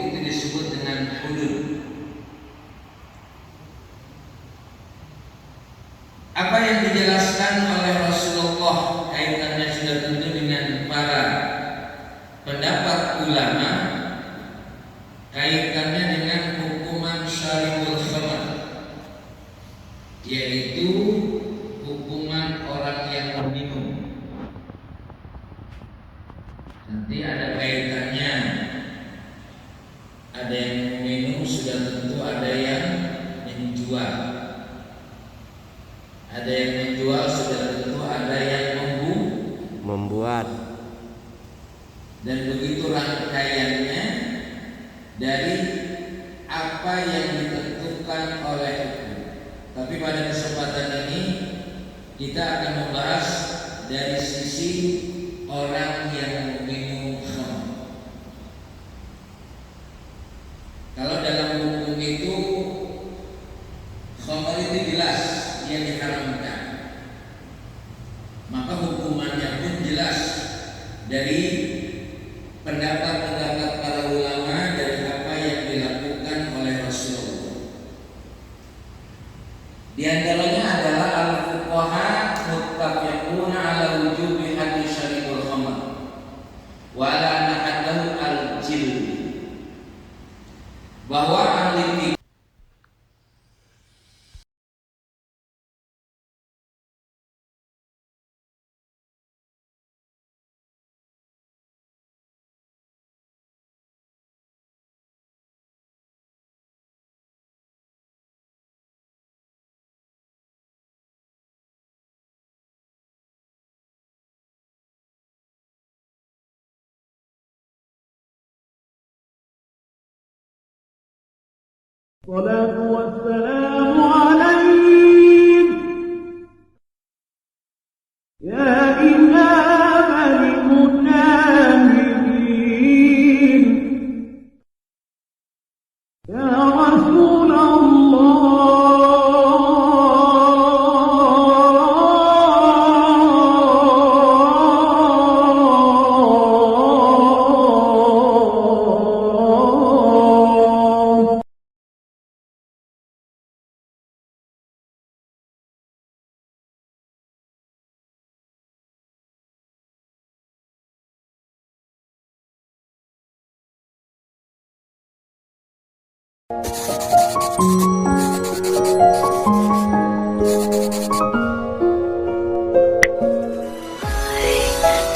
itu disebut dengan hudud. Apa yang dijelaskan oleh Rasulullah kaitannya sudah tentu dengan para pendapat ulama, kaitannya dengan hukuman syaribul khamr, yaitu hukuman orang yang meminum. Nanti ada kaitannya. Ada yang meminum, sudah tentu ada yang menjual. Ada yang menjual, sudah tentu ada yang membuat. Dan begitu rangkaiannya dari apa yang ditentukan oleh hukum. Tapi pada kesempatan ini kita akan membahas dari sisi orang yang meminum khamr. Kalau dalam hukum itu khamr itu jelas yang diharamkan, maka hukumannya pun jelas dari pendapat-pendapat para ulama, dari apa yang dilakukan oleh Rasulullah. Di antaranya adalah al-fuqaha muttafiquna ala wujubi haddi syaribul khamr wa ala anna haddahu al-jild, bahwa ahli الصلاة والسلام عليك يا إمام المجاهدين يا رسول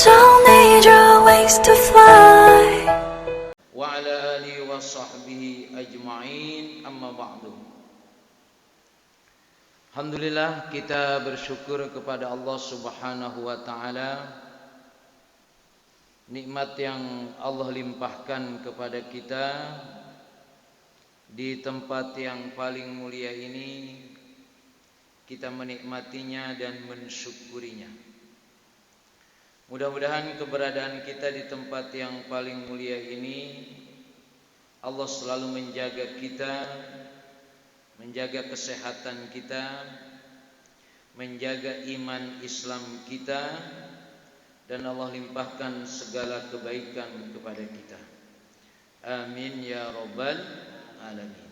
Don't need your wings to fly. wa ala alihi wa sahbihi ajma'in, amma ba'du. Alhamdulillah, kita bersyukur kepada Allah Subhanahu wa ta'ala, nikmat yang Allah limpahkan kepada kita di tempat yang paling mulia ini. Kita menikmatinya dan mensyukurinya. Mudah-mudahan keberadaan kita di tempat yang paling mulia ini, Allah selalu menjaga kita, menjaga kesehatan kita, menjaga iman Islam kita, dan Allah limpahkan segala kebaikan kepada kita. Amin ya rabbal alamin.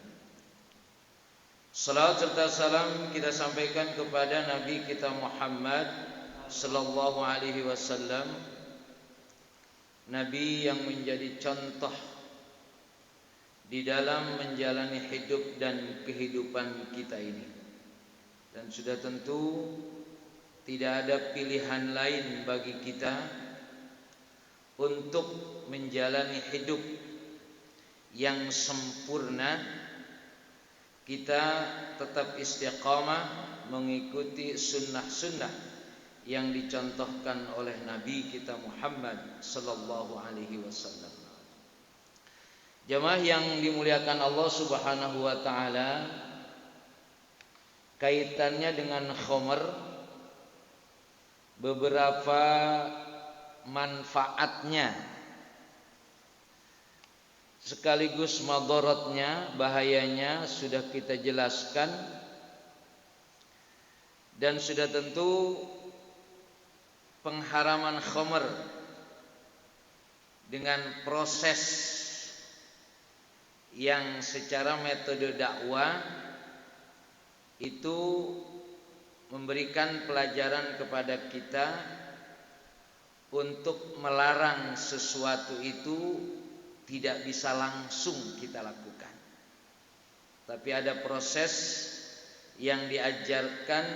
Salawat serta salam kita sampaikan kepada Nabi kita Muhammad sallallahu alaihi wasallam, Nabi yang menjadi contoh di dalam menjalani hidup dan kehidupan kita ini. Dan sudah tentu tidak ada pilihan lain bagi kita untuk menjalani hidup yang sempurna. Kita tetap istiqamah mengikuti sunnah-sunnah yang dicontohkan oleh Nabi kita Muhammad sallallahu alaihi wasallam. Jamaah yang dimuliakan Allah Subhanahu wa taala, kaitannya dengan khamr, beberapa manfaatnya sekaligus madaratnya, bahayanya sudah kita jelaskan. Dan sudah tentu pengharaman khamr dengan proses yang secara metode dakwah itu memberikan pelajaran kepada kita untuk melarang sesuatu itu tidak bisa langsung kita lakukan, tapi ada proses yang diajarkan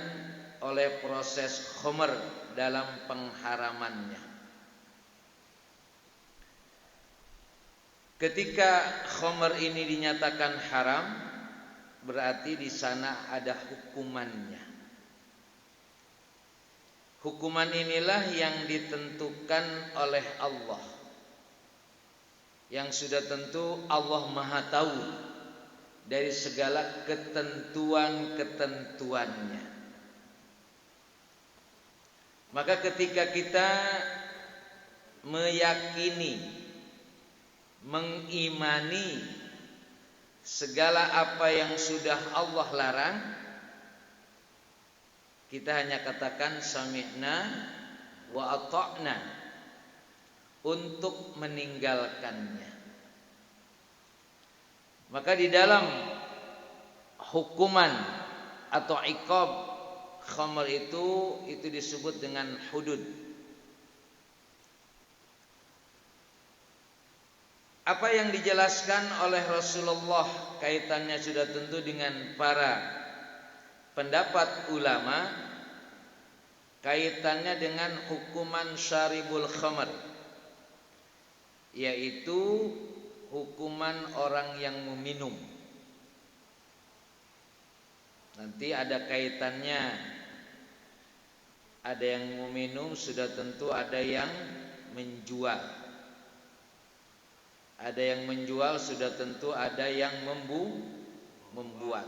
oleh proses khamr dalam pengharamannya. Ketika khamr ini dinyatakan haram, berarti di sana ada hukumannya. Hukuman inilah yang ditentukan oleh Allah, yang sudah tentu Allah Maha Tahu dari segala ketentuan-ketentuannya. Maka ketika kita meyakini, mengimani segala apa yang sudah Allah larang, kita hanya katakan sami'na wa ata'na untuk meninggalkannya. Maka di dalam hukuman atau iqab khamr itu disebut dengan hudud. Apa yang dijelaskan oleh Rasulullah kaitannya sudah tentu dengan para pendapat ulama, kaitannya dengan hukuman syaribul khamr, yaitu hukuman orang yang meminum. Nanti ada kaitannya, ada yang meminum sudah tentu ada yang menjual. Ada yang menjual sudah tentu ada yang membuat.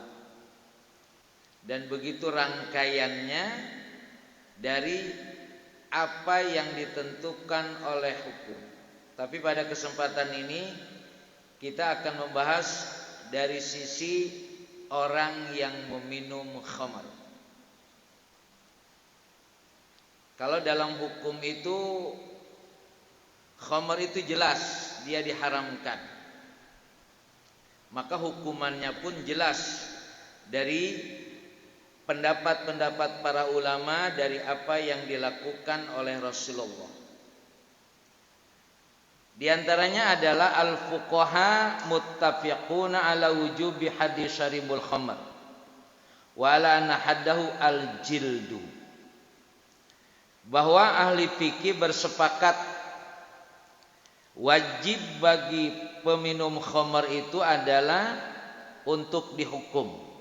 Dan begitu rangkaiannya dari apa yang ditentukan oleh hukum. Tapi pada kesempatan ini kita akan membahas dari sisi orang yang meminum khamr. Kalau dalam hukum itu khamr itu jelas dia diharamkan, maka hukumannya pun jelas dari pendapat-pendapat para ulama dari apa yang dilakukan oleh Rasulullah. Di antaranya adalah al-fuqaha muttafiquna ala wujubi hadis syaribul khamr wa ala anna haddahu al-jildu. Bahwa ahli fikih bersepakat wajib bagi peminum khamr itu adalah untuk dihukum.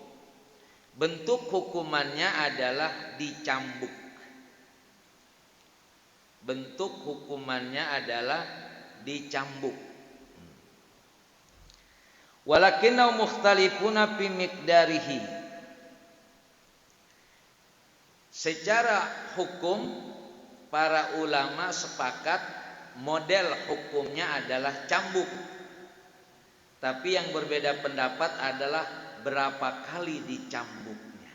Bentuk hukumannya adalah dicambuk. Bentuk hukumannya adalah dicambuk. Walakinnahum mukhtalifuna fi miqdarihi. Secara hukum para ulama sepakat model hukumnya adalah cambuk. Tapi yang berbeda pendapat adalah berapa kali dicambuknya.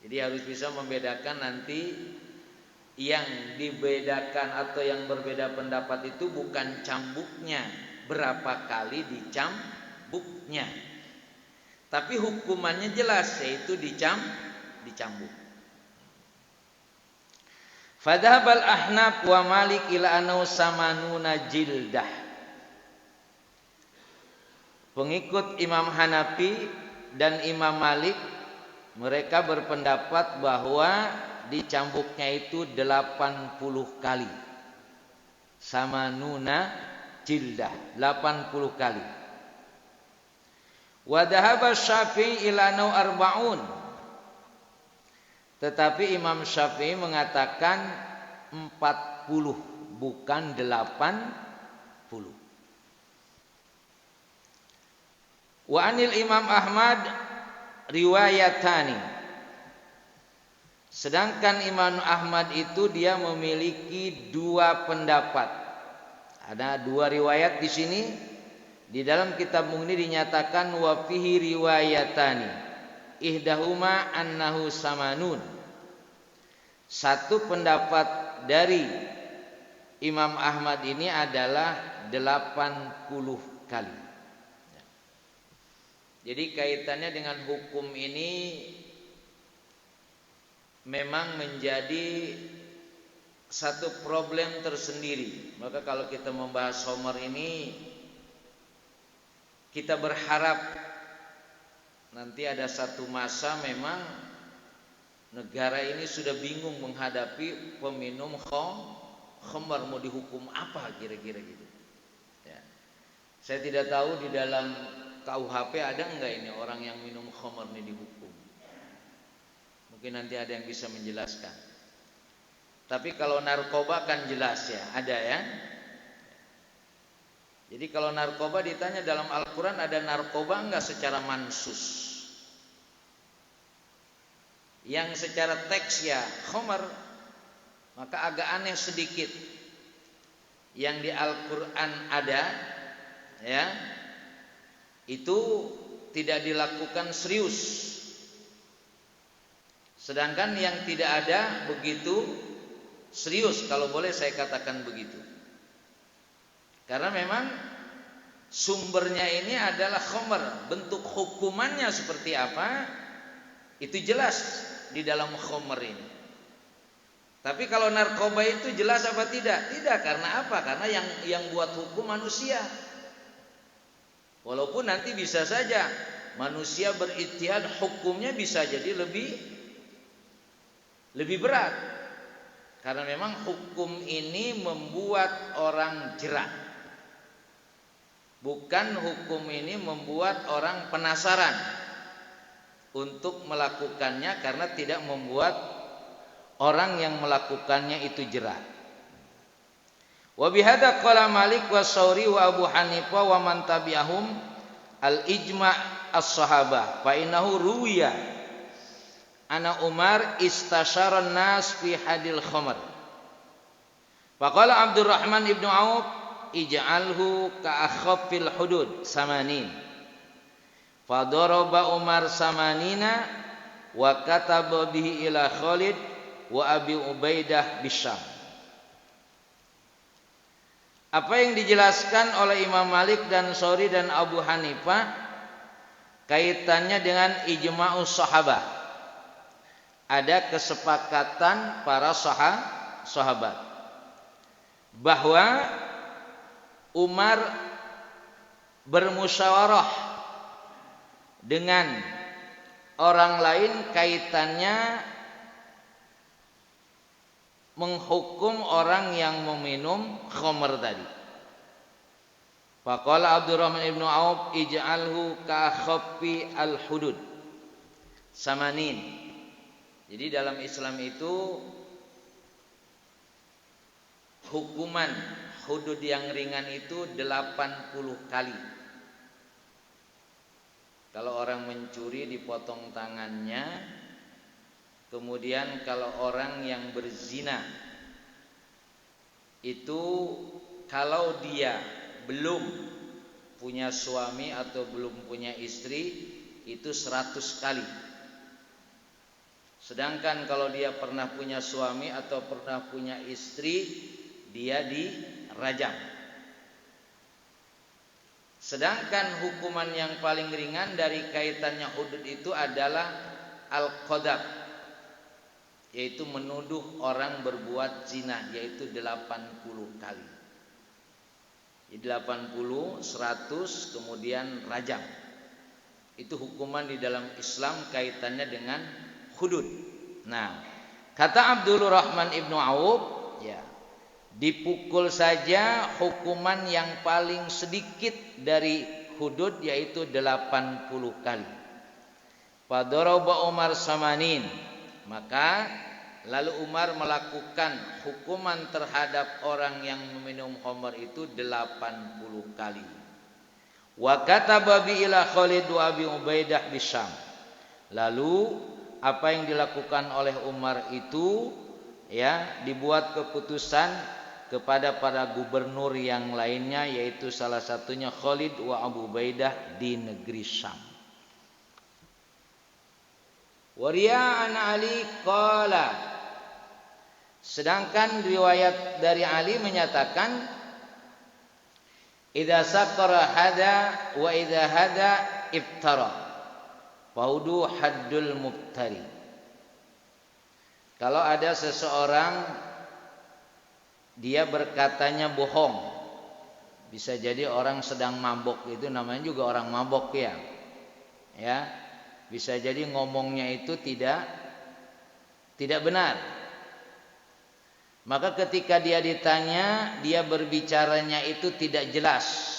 Jadi harus bisa membedakan nanti yang dibedakan atau yang berbeda pendapat itu bukan cambuknya, berapa kali dicambuknya. Tapi hukumannya jelas, yaitu dicambuk. Fadhabal ahnaf wa malik ila anau samanuna jildah. Pengikut Imam Hanafi dan Imam Malik, mereka berpendapat bahwa dicambuknya itu 80 kali. Samanuna jildah, 80 kali. Wa dhahaba Syafi'i ila anau arba'un. Tetapi Imam Syafi'i mengatakan 40, bukan 80. Wa anil Imam Ahmad riwayatani. Sedangkan Imam Ahmad itu dia memiliki 2 pendapat. Ada 2 riwayat di sini. Di dalam kitab Mughni dinyatakan wa fihi riwayatani. Ihdahuma annahu samanun. Satu pendapat dari Imam Ahmad ini adalah 80 kali. Jadi kaitannya dengan hukum ini memang menjadi satu problem tersendiri. Maka kalau kita membahas khamar ini, kita berharap nanti ada satu masa memang negara ini sudah bingung menghadapi peminum khamar, mau dihukum apa kira-kira gitu. Ya. Saya tidak tahu di dalam KUHP ada enggak ini orang yang minum khamar ini dihukum. Mungkin nanti ada yang bisa menjelaskan. Tapi kalau narkoba kan jelas ya, ada ya. Jadi kalau narkoba ditanya dalam Al-Quran ada narkoba enggak secara mansus. Yang secara teks ya khamar, maka agak aneh sedikit. Yang di Al-Quran ada ya, itu tidak dilakukan serius. Sedangkan yang tidak ada begitu serius, kalau boleh saya katakan begitu. Karena memang sumbernya ini adalah khamar. Bentuk hukumannya seperti apa, itu jelas di dalam khamar ini. Tapi kalau narkoba itu jelas apa tidak? Tidak, karena apa? Karena yang buat hukum manusia. Walaupun nanti bisa saja manusia berijtihad, hukumnya bisa jadi lebih berat. Karena memang hukum ini membuat orang jera. Bukan hukum ini membuat orang penasaran untuk melakukannya, karena tidak membuat orang yang melakukannya itu jera. Wa bihadza qala Malik wa Tsauri wa Abu Hanifah wa man tabi'ahum al-ijma' as-sahabah fa innahu ruwiya ana Umar istasyara an-nas fi hadil khamr. Faqala Abdurrahman ibnu Auf ij'alhu ka akhafil hudud samanin. Fadaraba Umar samanina wa kataba bihi ila Khalid wa Abi Ubaidah bisyam. Apa yang dijelaskan oleh Imam Malik dan Tsauri dan Abu Hanifah kaitannya dengan ijma'us sahabah. Ada kesepakatan para sahabat bahwa Umar bermusyawarah dengan orang lain kaitannya menghukum orang yang meminum khamr tadi. Faqala Abdurrahman ibnu Auf ij'alhu ka khaffi al-hudud samanin. Jadi dalam Islam itu hukuman hudud yang ringan itu 80 kali. Kalau orang mencuri dipotong tangannya. Kemudian kalau orang yang berzina itu kalau dia belum punya suami atau belum punya istri itu 100 kali. Sedangkan kalau dia pernah punya suami atau pernah punya istri, dia dirajam. Sedangkan hukuman yang paling ringan dari kaitannya hudud itu adalah al-qadab, yaitu menuduh orang berbuat zina, yaitu 80 kali. Jadi 80, 100, kemudian rajam. Itu hukuman di dalam Islam kaitannya dengan hudud. Nah, kata Abdul Rahman ibnu Auf, ya, dipukul saja hukuman yang paling sedikit dari hudud, yaitu 80 kali. Fadaraba Umar samanin. Maka lalu Umar melakukan hukuman terhadap orang yang meminum khamr itu 80 kali. Wa kataba bi ila Khalid wa Abi Ubaidah bisyam. Lalu apa yang dilakukan oleh Umar itu ya dibuat keputusan kepada para gubernur yang lainnya, yaitu salah satunya Khalid wa Abu Ubaidah di negeri Syam. Wariya an Ali qala, sedangkan riwayat dari Ali menyatakan idza saqara hada wa idza hada iftara. Faudu haddul mubtari. Kalau ada seseorang dia berkatanya bohong, bisa jadi orang sedang mabok, itu namanya juga orang mabok ya. Ya, bisa jadi ngomongnya itu tidak benar. Maka ketika dia ditanya, dia berbicaranya itu tidak jelas,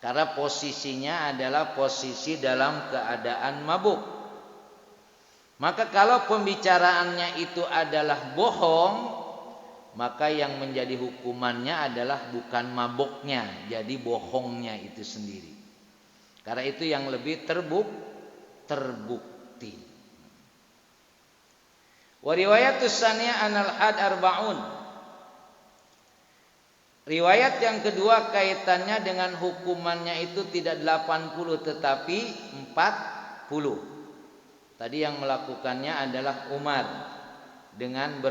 karena posisinya adalah posisi dalam keadaan mabuk. Maka kalau pembicaraannya itu adalah bohong, maka yang menjadi hukumannya adalah bukan mabuknya, jadi bohongnya itu sendiri. Karena itu yang lebih terbukti. Wa riwayatus saniyah anal had arba'un. Riwayat yang kedua kaitannya dengan hukumannya itu tidak 80 tetapi 40. Tadi yang melakukannya adalah Umar dengan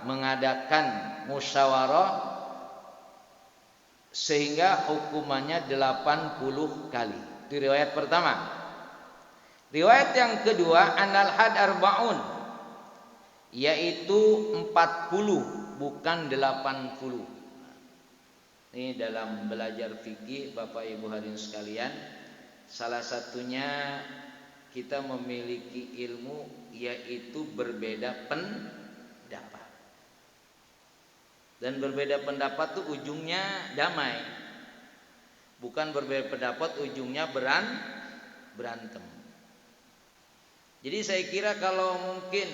mengadakan musyawarah sehingga hukumannya 80 kali. Itu riwayat pertama. Riwayat yang kedua anal had arba'un, yaitu 40 bukan 80. Ini dalam belajar fikih Bapak Ibu hadirin sekalian, salah satunya kita memiliki ilmu yaitu berbeda pendapat. Dan berbeda pendapat tuh ujungnya damai. Bukan berbeda pendapat ujungnya berantem. Jadi saya kira kalau mungkin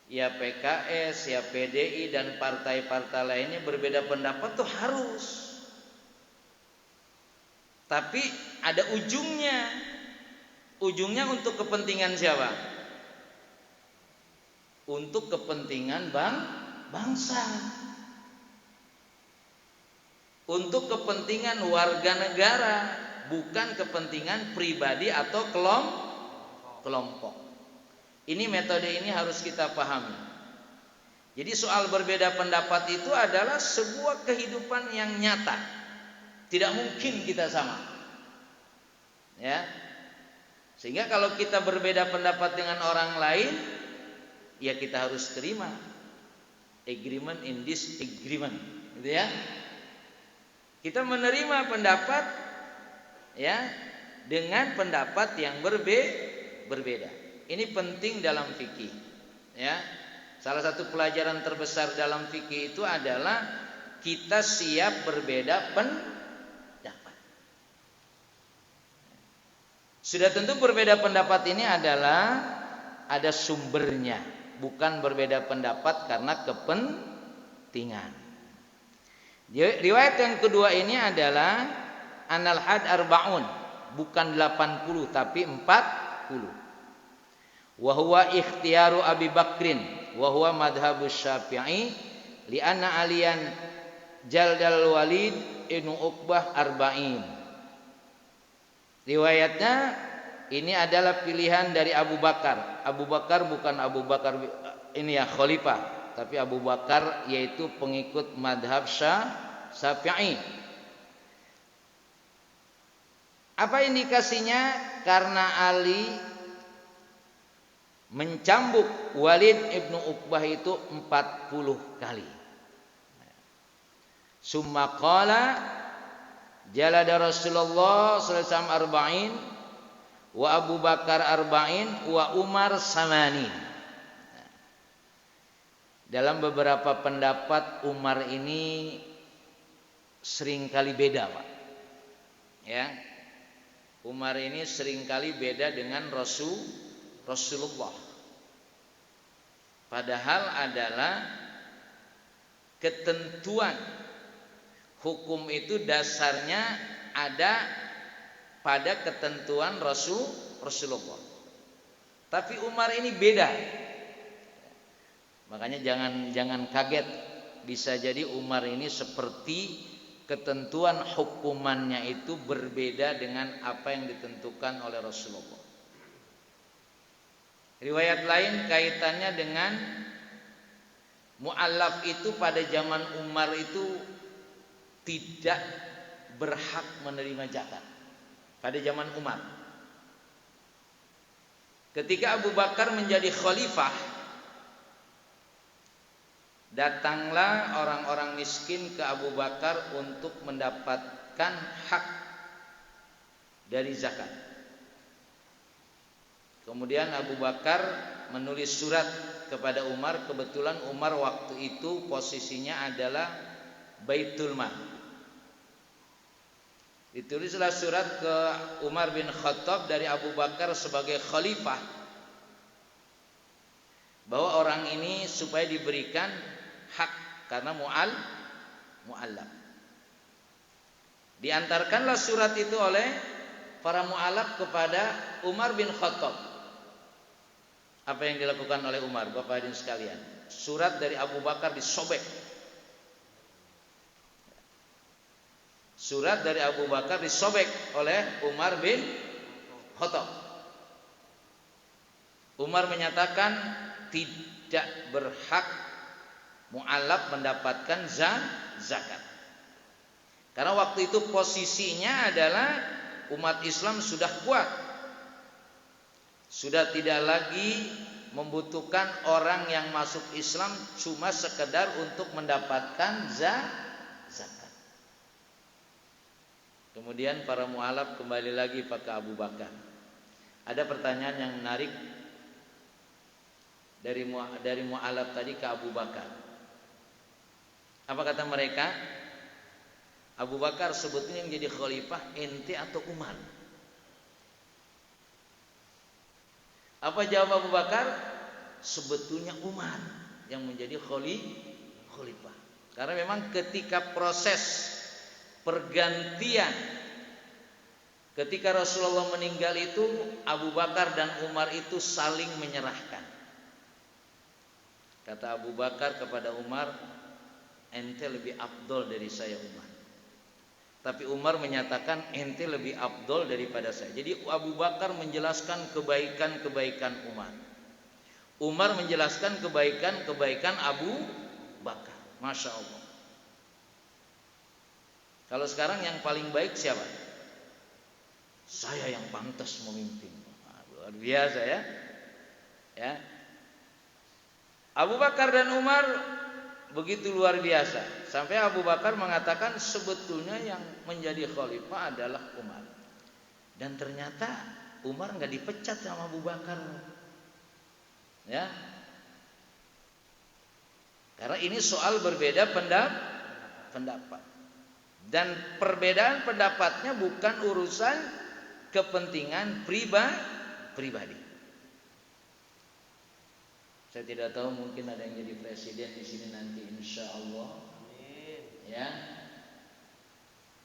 ya PKS, ya PDI dan partai-partai lainnya berbeda pendapat tuh harus. Tapi ada ujungnya. Ujungnya untuk kepentingan siapa? Untuk kepentingan bangsa. Untuk kepentingan warga negara, bukan kepentingan pribadi atau kelompok. Ini metode ini harus kita pahami. Jadi soal berbeda pendapat itu adalah sebuah kehidupan yang nyata. Tidak mungkin kita sama. Ya. Sehingga kalau kita berbeda pendapat dengan orang lain, ya kita harus terima. Agreement in disagreement, gitu ya. Kita menerima pendapat ya dengan pendapat yang berbeda. Ini penting dalam fikih. Ya. Salah satu pelajaran terbesar dalam fikih itu adalah kita siap berbeda pendapat. Sudah tentu berbeda pendapat ini adalah ada sumbernya, bukan berbeda pendapat karena kepentingan. Riwayat yang kedua ini adalah anal had arba'un, bukan 80 tapi 40. Wa huwa ikhtiyaru Abi Bakrin wa huwa madhhabus Syafi'i li anna aliyan jaldal Walid ibnu Uqbah arba'in. Riwayatnya ini adalah pilihan dari Abu Bakar. Abu Bakar bukan Abu Bakar ini ya khalifah, tapi Abu Bakar yaitu pengikut madhab Syafi'i. Apa indikasinya? Karena Ali mencambuk Walid ibnu Uqbah itu 40 kali. Summa qala jalada Rasulullah sallallahu alaihi wasallam arba'in wa Abu Bakar arba'in wa Umar samanin. Dalam beberapa pendapat Umar ini seringkali beda, Pak. Ya. Umar ini seringkali beda dengan Rasulullah. Padahal adalah ketentuan hukum itu dasarnya ada pada ketentuan Rasulullah. Tapi Umar ini beda. Makanya jangan kaget, bisa jadi Umar ini seperti ketentuan hukumannya itu berbeda dengan apa yang ditentukan oleh Rasulullah. Riwayat lain kaitannya dengan mu'allaf itu pada zaman Umar itu tidak berhak menerima zakat. pada zaman Umar. Ketika Abu Bakar menjadi khalifah, datanglah orang-orang miskin ke Abu Bakar untuk mendapatkan hak dari zakat. Kemudian Abu Bakar menulis surat kepada Umar. Kebetulan Umar waktu itu posisinya adalah Baitul Mal. Ditulislah surat ke Umar bin Khattab dari Abu Bakar sebagai khalifah, bahwa orang ini supaya diberikan hak karena mu'allaf. Diantarkanlah surat itu oleh para mu'allaf kepada Umar bin Khattab. Apa yang dilakukan oleh Umar, Bapak hadirin sekalian? Surat dari Abu Bakar disobek. Surat dari Abu Bakar disobek oleh Umar bin Khattab. Umar menyatakan tidak berhak mu'allaf mendapatkan zakat. Karena waktu itu posisinya adalah umat Islam sudah kuat. Sudah tidak lagi membutuhkan orang yang masuk Islam cuma sekedar untuk mendapatkan zakat. Kemudian para mu'allaf kembali lagi ke Abu Bakar. Ada pertanyaan yang menarik dari mu'allaf tadi ke Abu Bakar. Apa kata mereka? Abu Bakar sebetulnya yang jadi khalifah ente atau Umar? Apa jawab Abu Bakar? Sebetulnya Umar yang menjadi khalifah. Karena memang ketika proses pergantian, ketika Rasulullah meninggal itu, Abu Bakar dan Umar itu saling menyerahkan. Kata Abu Bakar kepada Umar, ente lebih afdol dari saya Umar. Tapi Umar menyatakan ente lebih afdol daripada saya. Jadi Abu Bakar menjelaskan kebaikan-kebaikan Umar. Umar menjelaskan kebaikan-kebaikan Abu Bakar. Masya Allah. Kalau sekarang yang paling baik siapa? Saya yang pantas memimpin. Luar biasa ya. Ya. Abu Bakar dan Umar begitu luar biasa. Sampai Abu Bakar mengatakan sebetulnya yang menjadi khalifah adalah Umar. Dan ternyata Umar nggak dipecat sama Abu Bakar. Ya. Karena ini soal berbeda pendapat. Dan perbedaan pendapatnya bukan urusan kepentingan pribadi. Saya tidak tahu, mungkin ada yang jadi presiden di sini nanti, insya Allah. Amin. Ya.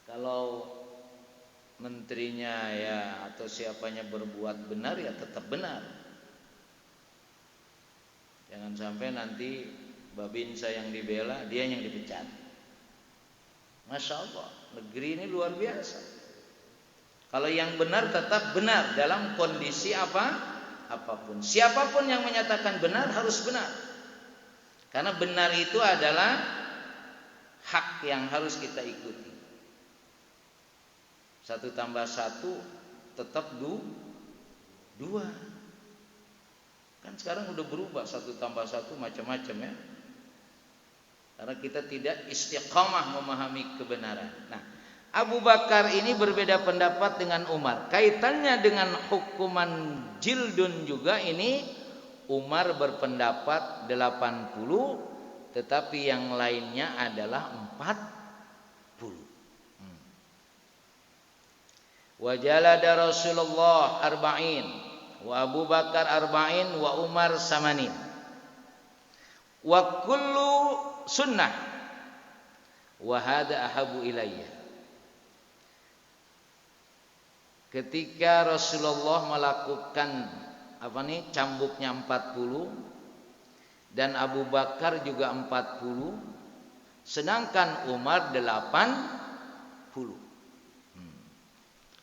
Kalau menterinya ya atau siapanya berbuat benar ya tetap benar. Jangan sampai nanti babinsa yang dibela, dia yang dipecat. Masya Allah, negeri ini luar biasa. Kalau yang benar tetap benar dalam kondisi apapun. Siapapun yang menyatakan benar harus benar. Karena benar itu adalah hak yang harus kita ikuti. 1 tambah 1 tetap 2. Kan sekarang udah berubah 1 tambah 1 macam-macam ya. Karena kita tidak istiqamah memahami kebenaran. Nah, Abu Bakar ini berbeda pendapat dengan Umar. Kaitannya dengan hukuman jildun juga ini, Umar berpendapat 80, tetapi yang lainnya adalah 40. Wa jalada Rasulullah arba'in, wa Abu Bakar arba'in, wa Umar samanin. Wa kullu sunnah wa hada ahabu ilayya. Ketika Rasulullah melakukan cambuknya 40 dan Abu Bakar juga 40, sedangkan Umar 80.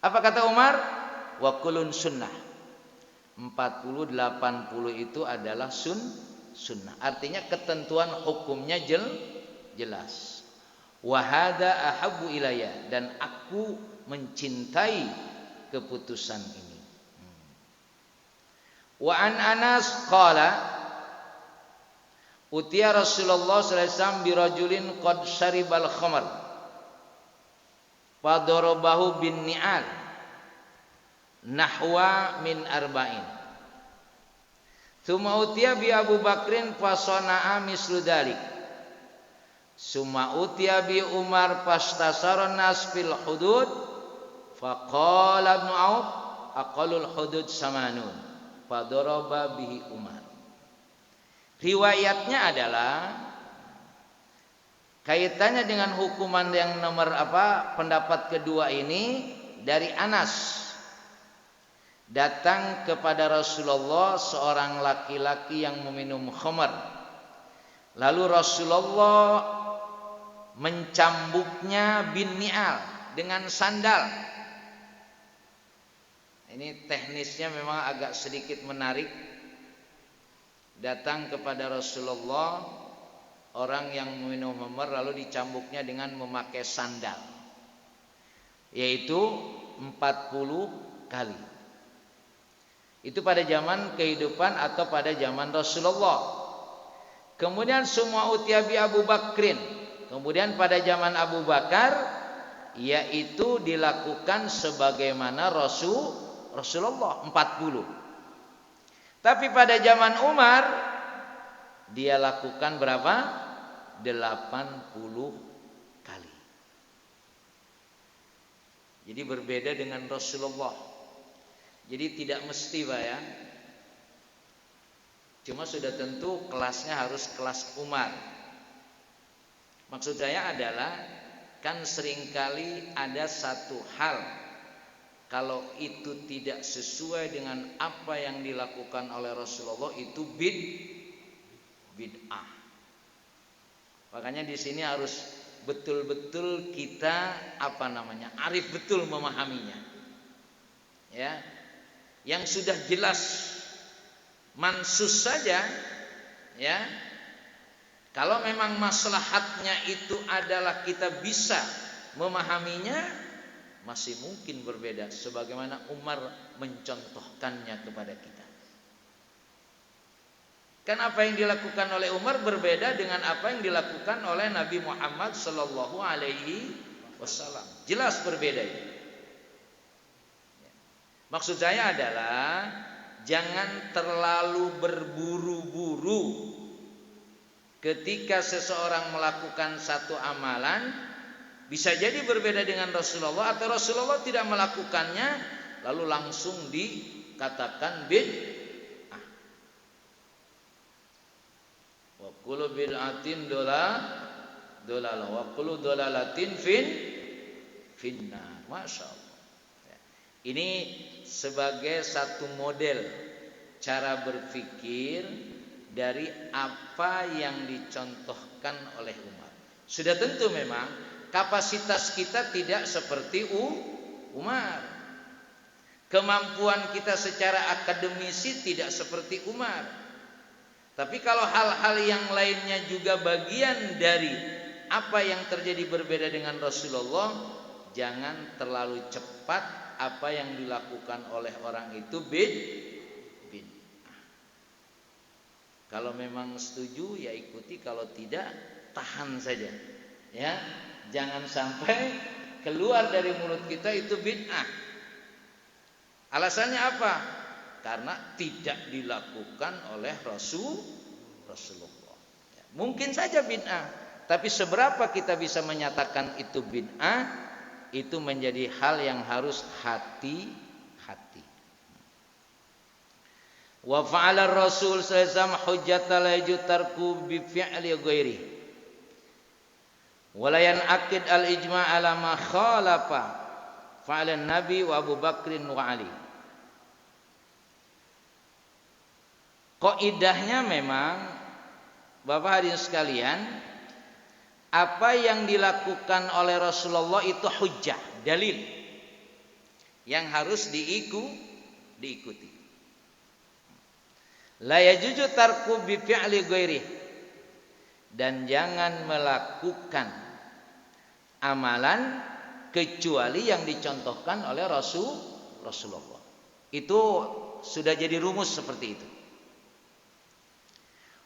Apa kata Umar? Wa kullun sunnah. 40 80 itu adalah sunnah. Artinya ketentuan hukumnya jelas. Wa hada ahabbu ilayya, dan aku mencintai keputusan ini. Wa an Anas qala utiya Rasulullah sallallahu alaihi wasallam bi rajulin qad syaribal khamr fa darabahu bin ni'al nahwa min arba'in. Tsumma utiya bi Abu Bakrin fa sana'a mislu dzalik. Tsumma utiya bi Umar fastasara nas fil hudud fa qala Ibnu Auf aqallul hudud samanun fa daraba bihi Umar. Riwayatnya adalah kaitannya dengan hukuman yang nomor pendapat kedua ini dari Anas. Datang kepada Rasulullah seorang laki-laki yang meminum khamar. Lalu Rasulullah mencambuknya bin ni'al dengan sandal. Ini teknisnya memang agak sedikit menarik. Datang kepada Rasulullah orang yang meminum khamar lalu dicambuknya dengan memakai sandal, yaitu 40 kali. Itu pada zaman kehidupan atau pada zaman Rasulullah. Kemudian semua utiabi Abu Bakrin. Kemudian pada zaman Abu Bakar, yaitu dilakukan sebagaimana Rasulullah 40. Tapi pada zaman Umar, dia lakukan berapa? 80 kali. Jadi berbeda dengan Rasulullah. Jadi tidak mesti Pak ya. Cuma sudah tentu kelasnya harus kelas Umar. Maksud saya adalah kan seringkali ada satu hal kalau itu tidak sesuai dengan apa yang dilakukan oleh Rasulullah itu bid'ah. Makanya di sini harus betul-betul kita arif betul memahaminya. Ya. Yang sudah jelas mansus saja ya. Kalau memang maslahatnya itu adalah kita bisa memahaminya, masih mungkin berbeda sebagaimana Umar mencontohkannya kepada kita. Kan apa yang dilakukan oleh Umar berbeda dengan apa yang dilakukan oleh Nabi Muhammad sallallahu alaihi wasallam. Jelas berbeda itu. Maksud saya adalah jangan terlalu berburu-buru ketika seseorang melakukan satu amalan, bisa jadi berbeda dengan Rasulullah atau Rasulullah tidak melakukannya lalu langsung dikatakan bid'ah. Wa kullu bid'atin dolalah wa kullu dolalatin finnar. Masyaallah. Ini sebagai satu model cara berpikir dari apa yang dicontohkan oleh Umar. Sudah tentu memang kapasitas kita tidak seperti Umar. Kemampuan kita secara akademisi tidak seperti Umar. Tapi kalau hal-hal yang lainnya juga bagian dari apa yang terjadi berbeda dengan Rasulullah, jangan terlalu cepat apa yang dilakukan oleh orang itu bid'ah. Kalau memang setuju ya ikuti, kalau tidak tahan saja. Ya, jangan sampai keluar dari mulut kita itu bid'ah. Alasannya apa? Karena tidak dilakukan oleh Rasulullah. Ya, mungkin saja bid'ah, tapi seberapa kita bisa menyatakan itu bid'ah? Itu menjadi hal yang harus hati-hati. Wa fa'ala Rasul sallallahu alaihi wasallam hujjatal tarku bi fi'li ghairi. Wa la yanaqid al ijma' ala ma khalafa fa'ala Nabi wa Abu Bakrin wa Ali. Kaidahnya memang Bapak hadirin sekalian, apa yang dilakukan oleh Rasulullah itu hujjah, dalil yang harus diikuti. La yajuzu tarku bi fi'li ghairi, dan jangan melakukan amalan kecuali yang dicontohkan oleh Rasulullah. Itu sudah jadi rumus seperti itu.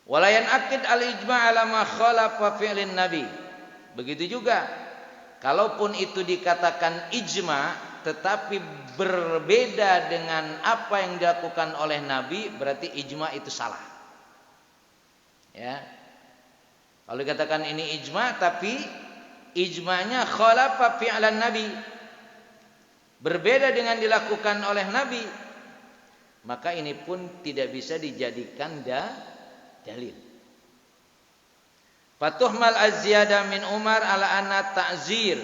Walayan akid al-ijma' ala ma khalafa fi'lin nabi. Begitu juga kalaupun itu dikatakan ijma' tetapi berbeda dengan apa yang dilakukan oleh nabi, berarti ijma' itu salah. Ya. Kalau dikatakan ini ijma' tapi ijma'nya khalafa fi'lan nabi, berbeda dengan dilakukan oleh nabi, maka ini pun tidak bisa dijadikan dalil. Fatuhmal az-ziyada min Umar ala anna ta'zir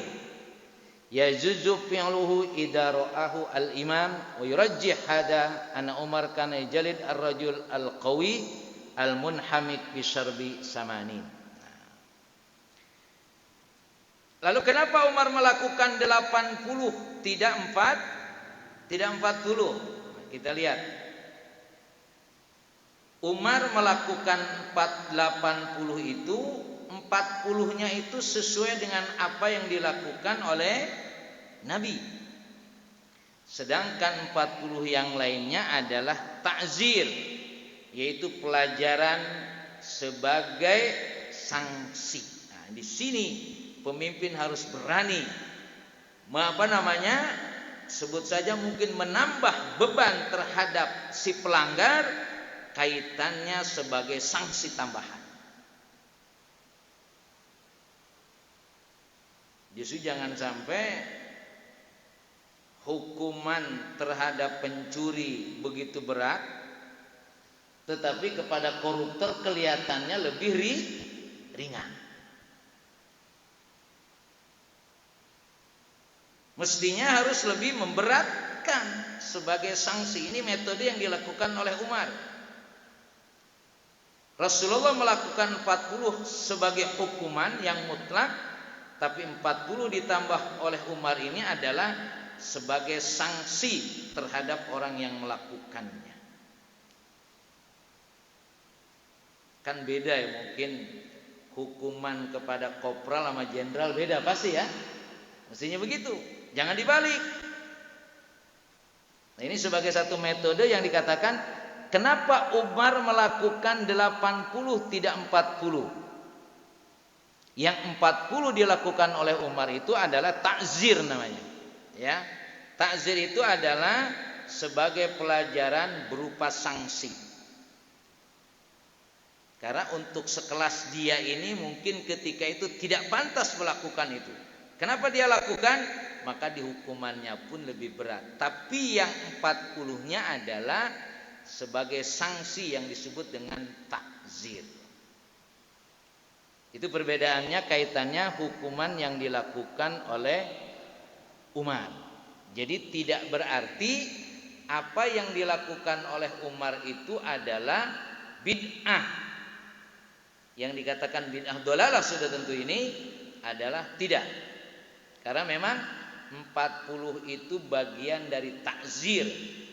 yajuzu fi'luhu idza ra'ahu al-imam wa yurajjih hada anna Umar kana jalid ar-rajul al-qawi al-munhamik bi syarbi samanin. Lalu kenapa Umar melakukan 80 tidak 40? Kita lihat. Umar melakukan 80 itu, 40-nya itu sesuai dengan apa yang dilakukan oleh Nabi. Sedangkan 40 yang lainnya adalah ta'zir, yaitu pelajaran sebagai sanksi. Nah, di sini pemimpin harus berani sebut saja mungkin menambah beban terhadap si pelanggar, kaitannya sebagai sanksi tambahan. Justru jangan sampai hukuman terhadap pencuri begitu berat, tetapi kepada koruptor kelihatannya lebih ringan. Mestinya harus lebih memberatkan sebagai sanksi. Ini metode yang dilakukan oleh Umar. Rasulullah melakukan 40 sebagai hukuman yang mutlak, tapi 40 ditambah oleh Umar ini adalah sebagai sanksi terhadap orang yang melakukannya. Kan beda ya, mungkin hukuman kepada kopral sama jenderal beda pasti ya. Mestinya begitu, jangan dibalik. Nah, ini sebagai satu metode yang dikatakan kenapa Umar melakukan 80 tidak 40. Yang 40 dilakukan oleh Umar itu adalah ta'zir namanya. Ya. Ta'zir itu adalah sebagai pelajaran berupa sanksi. Karena untuk sekelas dia ini mungkin ketika itu tidak pantas melakukan itu. Kenapa dia lakukan? Maka dihukumannya pun lebih berat. Tapi yang 40-nya adalah sebagai sanksi yang disebut dengan ta'zir. Itu perbedaannya, kaitannya hukuman yang dilakukan oleh Umar. Jadi tidak berarti apa yang dilakukan oleh Umar itu adalah bid'ah. Yang dikatakan bid'ah dhalalah sudah tentu ini adalah tidak. Karena memang 40 itu bagian dari ta'zir,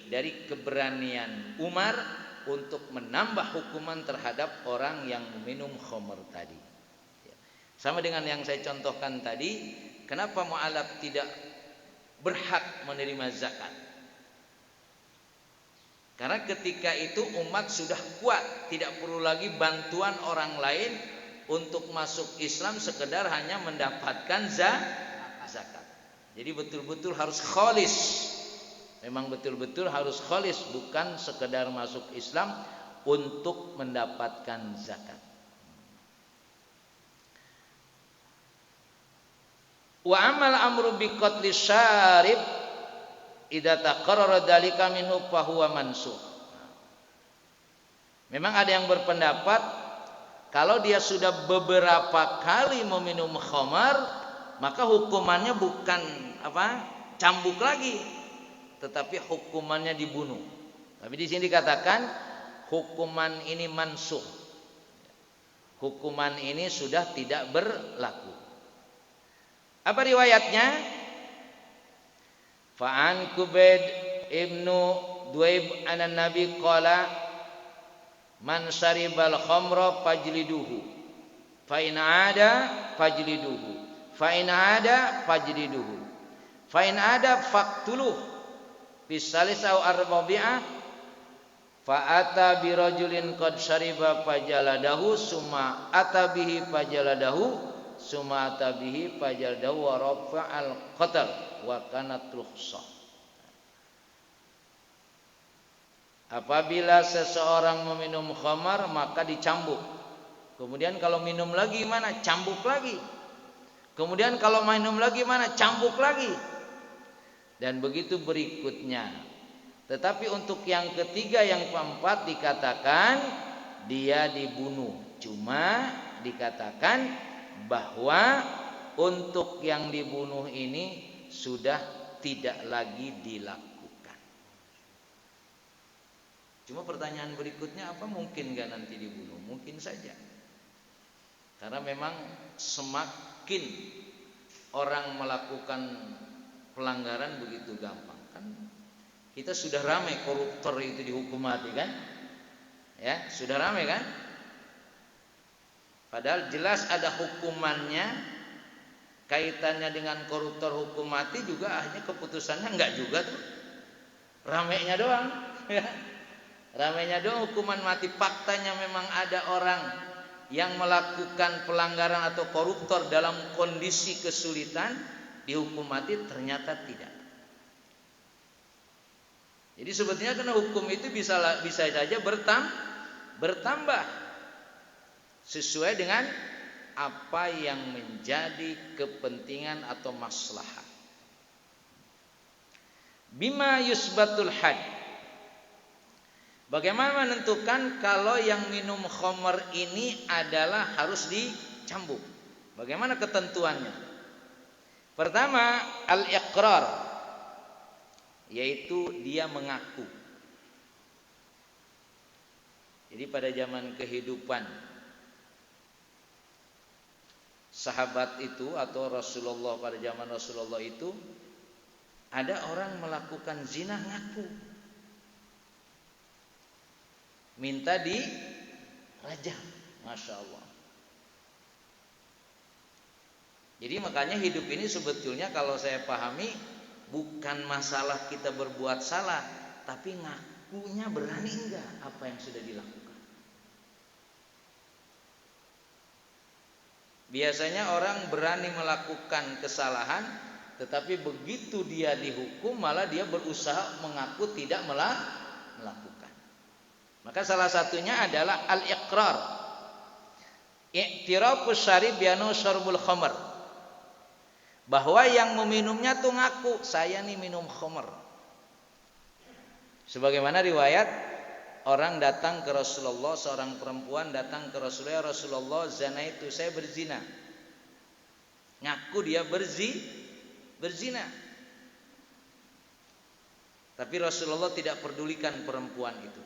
dari keberanian Umar untuk menambah hukuman terhadap orang yang minum khamr tadi. Sama dengan yang saya contohkan tadi, kenapa mu'alaf tidak berhak menerima zakat? Karena ketika itu umat sudah kuat, tidak perlu lagi bantuan orang lain untuk masuk Islam, sekedar hanya mendapatkan zakat. Jadi betul-betul harus khalis. Memang betul-betul harus khalis, bukan sekedar masuk Islam untuk mendapatkan zakat. Wa amal amru bi qatli syarib idza taqarrara dzalika minhu fa huwa mansukh. Memang ada yang berpendapat kalau dia sudah beberapa kali meminum khamar, maka hukumannya bukan cambuk lagi, tetapi hukumannya dibunuh. Tapi di sini dikatakan hukuman ini mansukh. Hukuman ini sudah tidak berlaku. Apa riwayatnya? Fa'an Kubaid ibnu Duaib anan Nabi qala man syaribal khamra fajliduhu fa in ada fajliduhu fa in ada fajliduhu fa in ada faqtuluh Fisalis au arbabi'ah fa ata bi rajulin qad syariba fajaladahu summa ata bihi fajaladahu summa ata bihi fajaladahu wa rafa'al qatal wa kanat rukhsah. Apabila seseorang meminum khamar maka dicambuk. Kemudian kalau minum lagi mana? Cambuk lagi. Kemudian kalau minum lagi mana? Cambuk lagi. Dan begitu berikutnya. Tetapi untuk yang ketiga, yang keempat dikatakan dia dibunuh. Cuma dikatakan bahwa untuk yang dibunuh ini sudah tidak lagi dilakukan. Cuma pertanyaan berikutnya, apa mungkin gak nanti dibunuh? Mungkin saja. Karena memang semakin orang melakukan pelanggaran begitu gampang. Kan kita sudah ramai koruptor itu dihukum mati kan? Ya, sudah ramai kan? Padahal jelas ada hukumannya, kaitannya dengan koruptor hukum mati juga akhirnya keputusannya enggak juga tuh. Ramainya doang, ya. Ramainya doang hukuman mati. Faktanya memang ada orang yang melakukan pelanggaran atau koruptor dalam kondisi kesulitan dihukum mati, ternyata tidak. Jadi sebetulnya karena hukum itu bisa saja bertambah sesuai dengan apa yang menjadi kepentingan atau maslahat. Bima yusbatul had. Bagaimana menentukan kalau yang minum khamar ini adalah harus dicambuk? Bagaimana ketentuannya? Pertama, al-iqrar, yaitu dia mengaku. Jadi pada zaman kehidupan sahabat itu atau Rasulullah, pada zaman Rasulullah itu ada orang melakukan zina ngaku, minta dirajam, Masya Allah. Jadi makanya hidup ini sebetulnya kalau saya pahami bukan masalah kita berbuat salah, tapi ngakunya berani enggak apa yang sudah dilakukan. Biasanya orang berani melakukan kesalahan, tetapi begitu dia dihukum malah dia berusaha mengaku tidak melakukan. Maka salah satunya adalah al-iqrar. I'tirafus syarib bi'annahu syarbul khamr. Bahwa yang meminumnya tuh ngaku, saya nih minum khamr. Sebagaimana riwayat orang datang ke Rasulullah, seorang perempuan datang ke Rasulullah, Rasulullah zina itu, saya berzina. Ngaku dia berzina. Tapi Rasulullah tidak pedulikan perempuan itu.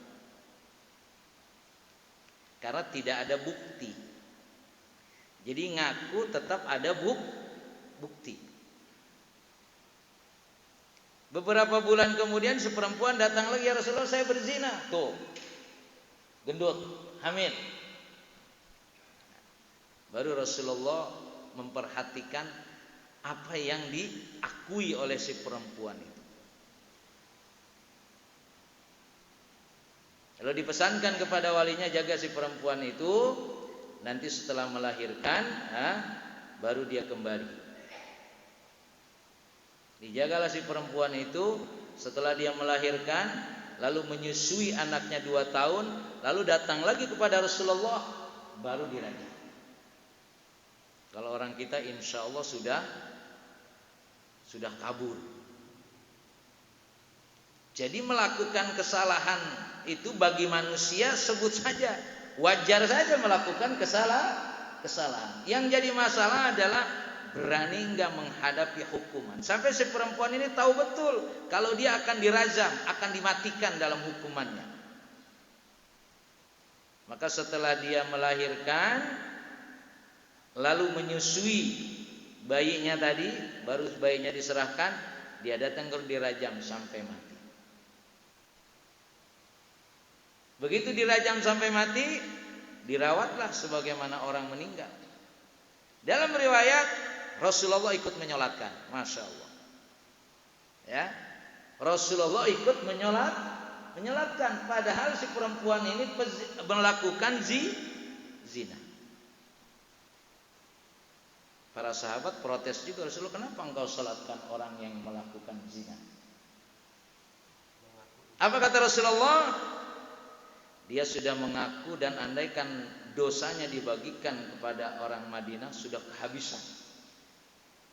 Karena tidak ada bukti. Jadi ngaku tetap ada bukti. Beberapa bulan kemudian si perempuan datang lagi, ya Rasulullah saya berzina. Tuh, gendut, hamil. Baru Rasulullah memperhatikan apa yang diakui oleh si perempuan itu. Lalu dipesankan kepada walinya, jaga si perempuan itu, nanti setelah melahirkan, baru dia kembali. Dijagalah si perempuan itu, setelah dia melahirkan, lalu menyusui anaknya 2 tahun, lalu datang lagi kepada Rasulullah, baru dirajam. Kalau orang kita insya Allah sudah kabur. Jadi melakukan kesalahan itu bagi manusia sebut saja wajar saja melakukan kesalahan. Yang jadi masalah adalah berani enggak menghadapi hukuman. Sampai si perempuan ini tahu betul kalau dia akan dirajam, akan dimatikan dalam hukumannya. Maka setelah dia melahirkan, lalu menyusui bayinya tadi, baru bayinya diserahkan, dia datang ke dirajam sampai mati. Begitu dirajam sampai mati, dirawatlah sebagaimana orang meninggal. Dalam riwayat Rasulullah ikut menyolatkan, Masya Allah. Ya, Rasulullah ikut menyolatkan, padahal si perempuan ini melakukan zina. Para sahabat protes juga, Rasulullah, kenapa engkau salatkan orang yang melakukan zina? Apa kata Rasulullah? Dia sudah mengaku, dan andaikan dosanya dibagikan kepada orang Madinah sudah kehabisan.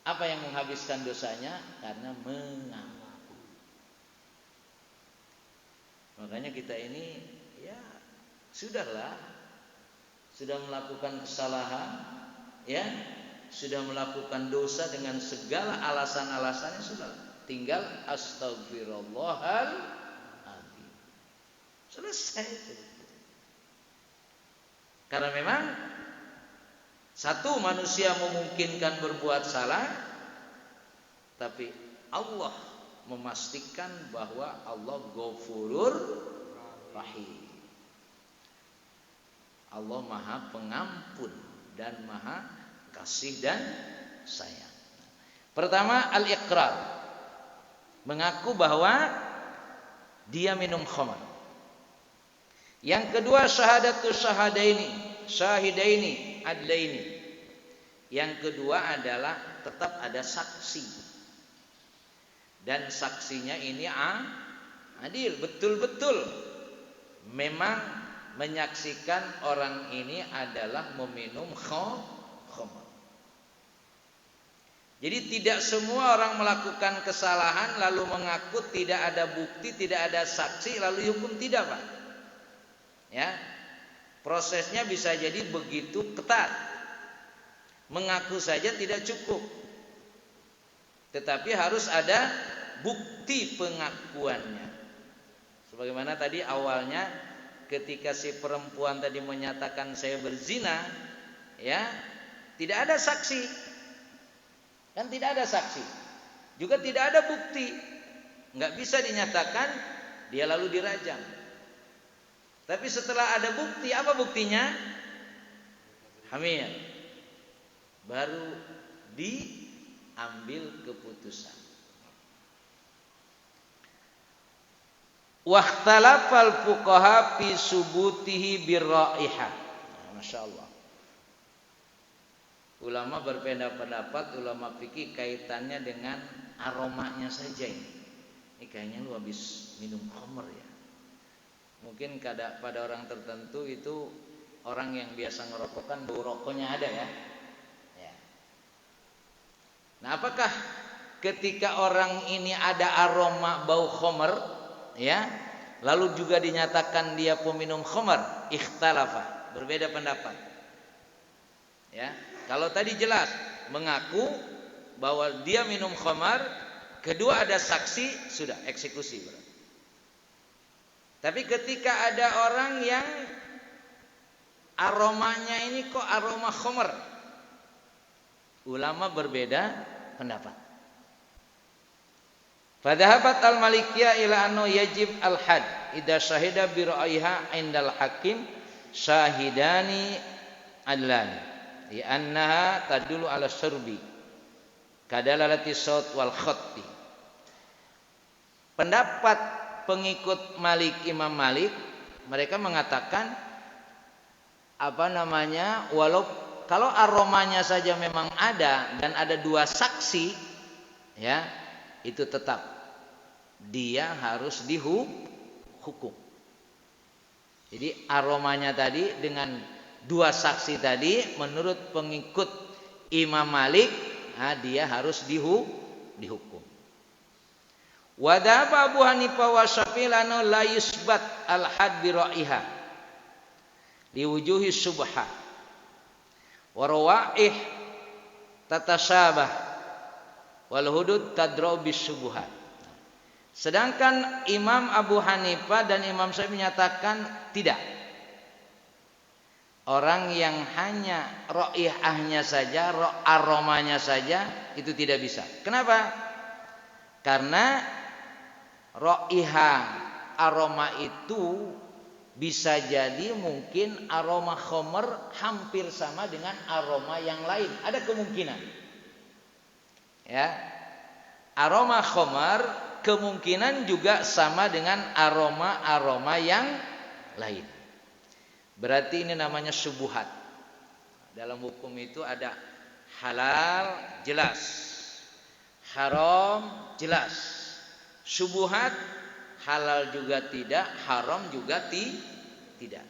Apa yang menghabiskan dosanya? Karena mengaku. Makanya kita ini ya sudahlah, sudah melakukan kesalahan, ya, sudah melakukan dosa dengan segala alasan-alasannya, sudah tinggal astagfirullahaladzim, selesai. Karena memang satu, manusia memungkinkan berbuat salah, tapi Allah memastikan bahwa Allah Ghafurur Rahim. Allah Maha Pengampun dan Maha Kasih dan Sayang. Pertama, al-iqrar, mengaku bahwa dia minum khamar. Yang kedua, syahidaini adlaini. Yang kedua adalah tetap ada saksi, dan saksinya ini adil, betul-betul memang menyaksikan orang ini adalah meminum khamar. Jadi tidak semua orang melakukan kesalahan lalu mengaku, tidak ada bukti, tidak ada saksi lalu hukum, tidak, Pak. Ya. Prosesnya bisa jadi begitu ketat. Mengaku saja tidak cukup, tetapi harus ada bukti pengakuannya. Sebagaimana tadi awalnya ketika si perempuan tadi menyatakan saya berzina, ya, tidak ada saksi. Kan tidak ada saksi. Juga tidak ada bukti. Enggak bisa dinyatakan, dia lalu dirajam. Tapi setelah ada bukti, apa buktinya? Hamil. Baru diambil keputusan. Wahtalafal fuqaha fi subutihi birraihah. Masya Allah. Ulama berbeda pendapat, ulama fikih kaitannya dengan aromanya saja ini. Ini kayaknya lu habis minum khamr ya. Mungkin pada orang tertentu itu, orang yang biasa ngerokok kan bau rokoknya ada ya. Nah, apakah ketika orang ini ada aroma bau khamr, ya, lalu juga dinyatakan dia peminum khamr? Ikhtalafa, berbeda pendapat. Ya, kalau tadi jelas mengaku bahwa dia minum khamr, kedua ada saksi, sudah eksekusi, bro. Tapi ketika ada orang yang aromanya ini kok aroma khamr, ulama berbeda pendapat. Fadhahabat al-Malikiyah ila annahu yajib al-had idza syahida bi ra'yiha indal hakim syahidani adlan li annaha tadullu ala syurbi kadalalati saut wal khatti. Pendapat pengikut Imam Malik, mereka mengatakan kalau aromanya saja memang ada dan ada dua saksi, ya, itu tetap dia harus dihukum. Jadi aromanya tadi dengan dua saksi tadi, menurut pengikut Imam Malik, dia harus dihukum. Wadhaba Abu Hanifah wa Syafi'i lana la yusbat al-had bi ra'iha li wujuhi subha wa rawaih tatasyabah wal hudud tadra'u bis syubhat. Sedangkan Imam Abu Hanifah dan Imam Syafi'i menyatakan tidak. Orang yang hanya raihahnya saja, aromanya saja, itu tidak bisa. Kenapa? Karena raihah, aroma itu bisa jadi mungkin aroma khamr hampir sama dengan aroma yang lain. Ada kemungkinan. Ya. Aroma khamr kemungkinan juga sama dengan aroma-aroma yang lain. Berarti ini namanya syubhat. Dalam hukum itu ada halal jelas, haram jelas. Syubhat halal juga tidak, haram juga tidak.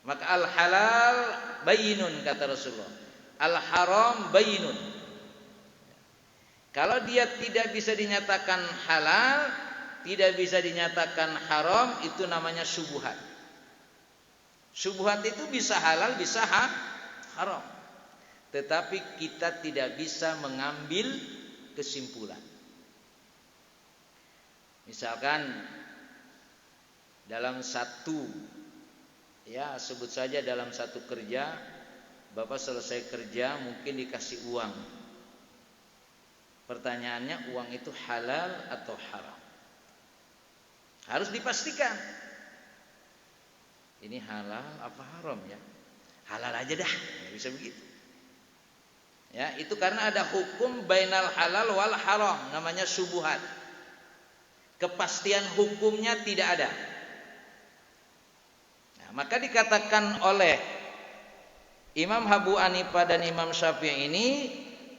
Maka al halal bayyinun kata Rasulullah. Al haram bayyinun. Kalau dia tidak bisa dinyatakan halal, tidak bisa dinyatakan haram, itu namanya syubhat. Syubhat itu bisa halal, bisa haram. Tetapi kita tidak bisa mengambil kesimpulan. Misalkan dalam satu, ya sebut saja dalam satu kerja, Bapak selesai kerja mungkin dikasih uang. Pertanyaannya, uang itu halal atau haram? Harus dipastikan. Ini halal apa haram ya? Halal aja dah, nggak bisa begitu. Ya, itu karena ada hukum bainal halal wal haram, namanya syubhat. Kepastian hukumnya tidak ada. Nah, maka dikatakan oleh Imam Abu Hanifah dan Imam Syafi'i ini,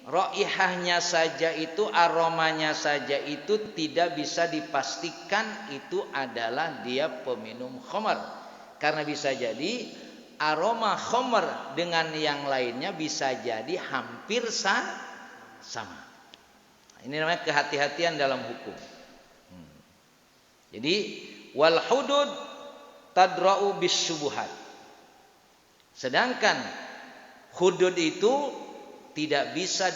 raihahnya saja itu, aromanya saja itu tidak bisa dipastikan itu adalah dia peminum khamar. Karena bisa jadi aroma khamar dengan yang lainnya bisa jadi hampir sama. Ini namanya kehati-hatian dalam hukum. Jadi wal hudud tadra'u bisyubuhat. Sedangkan hudud itu tidak bisa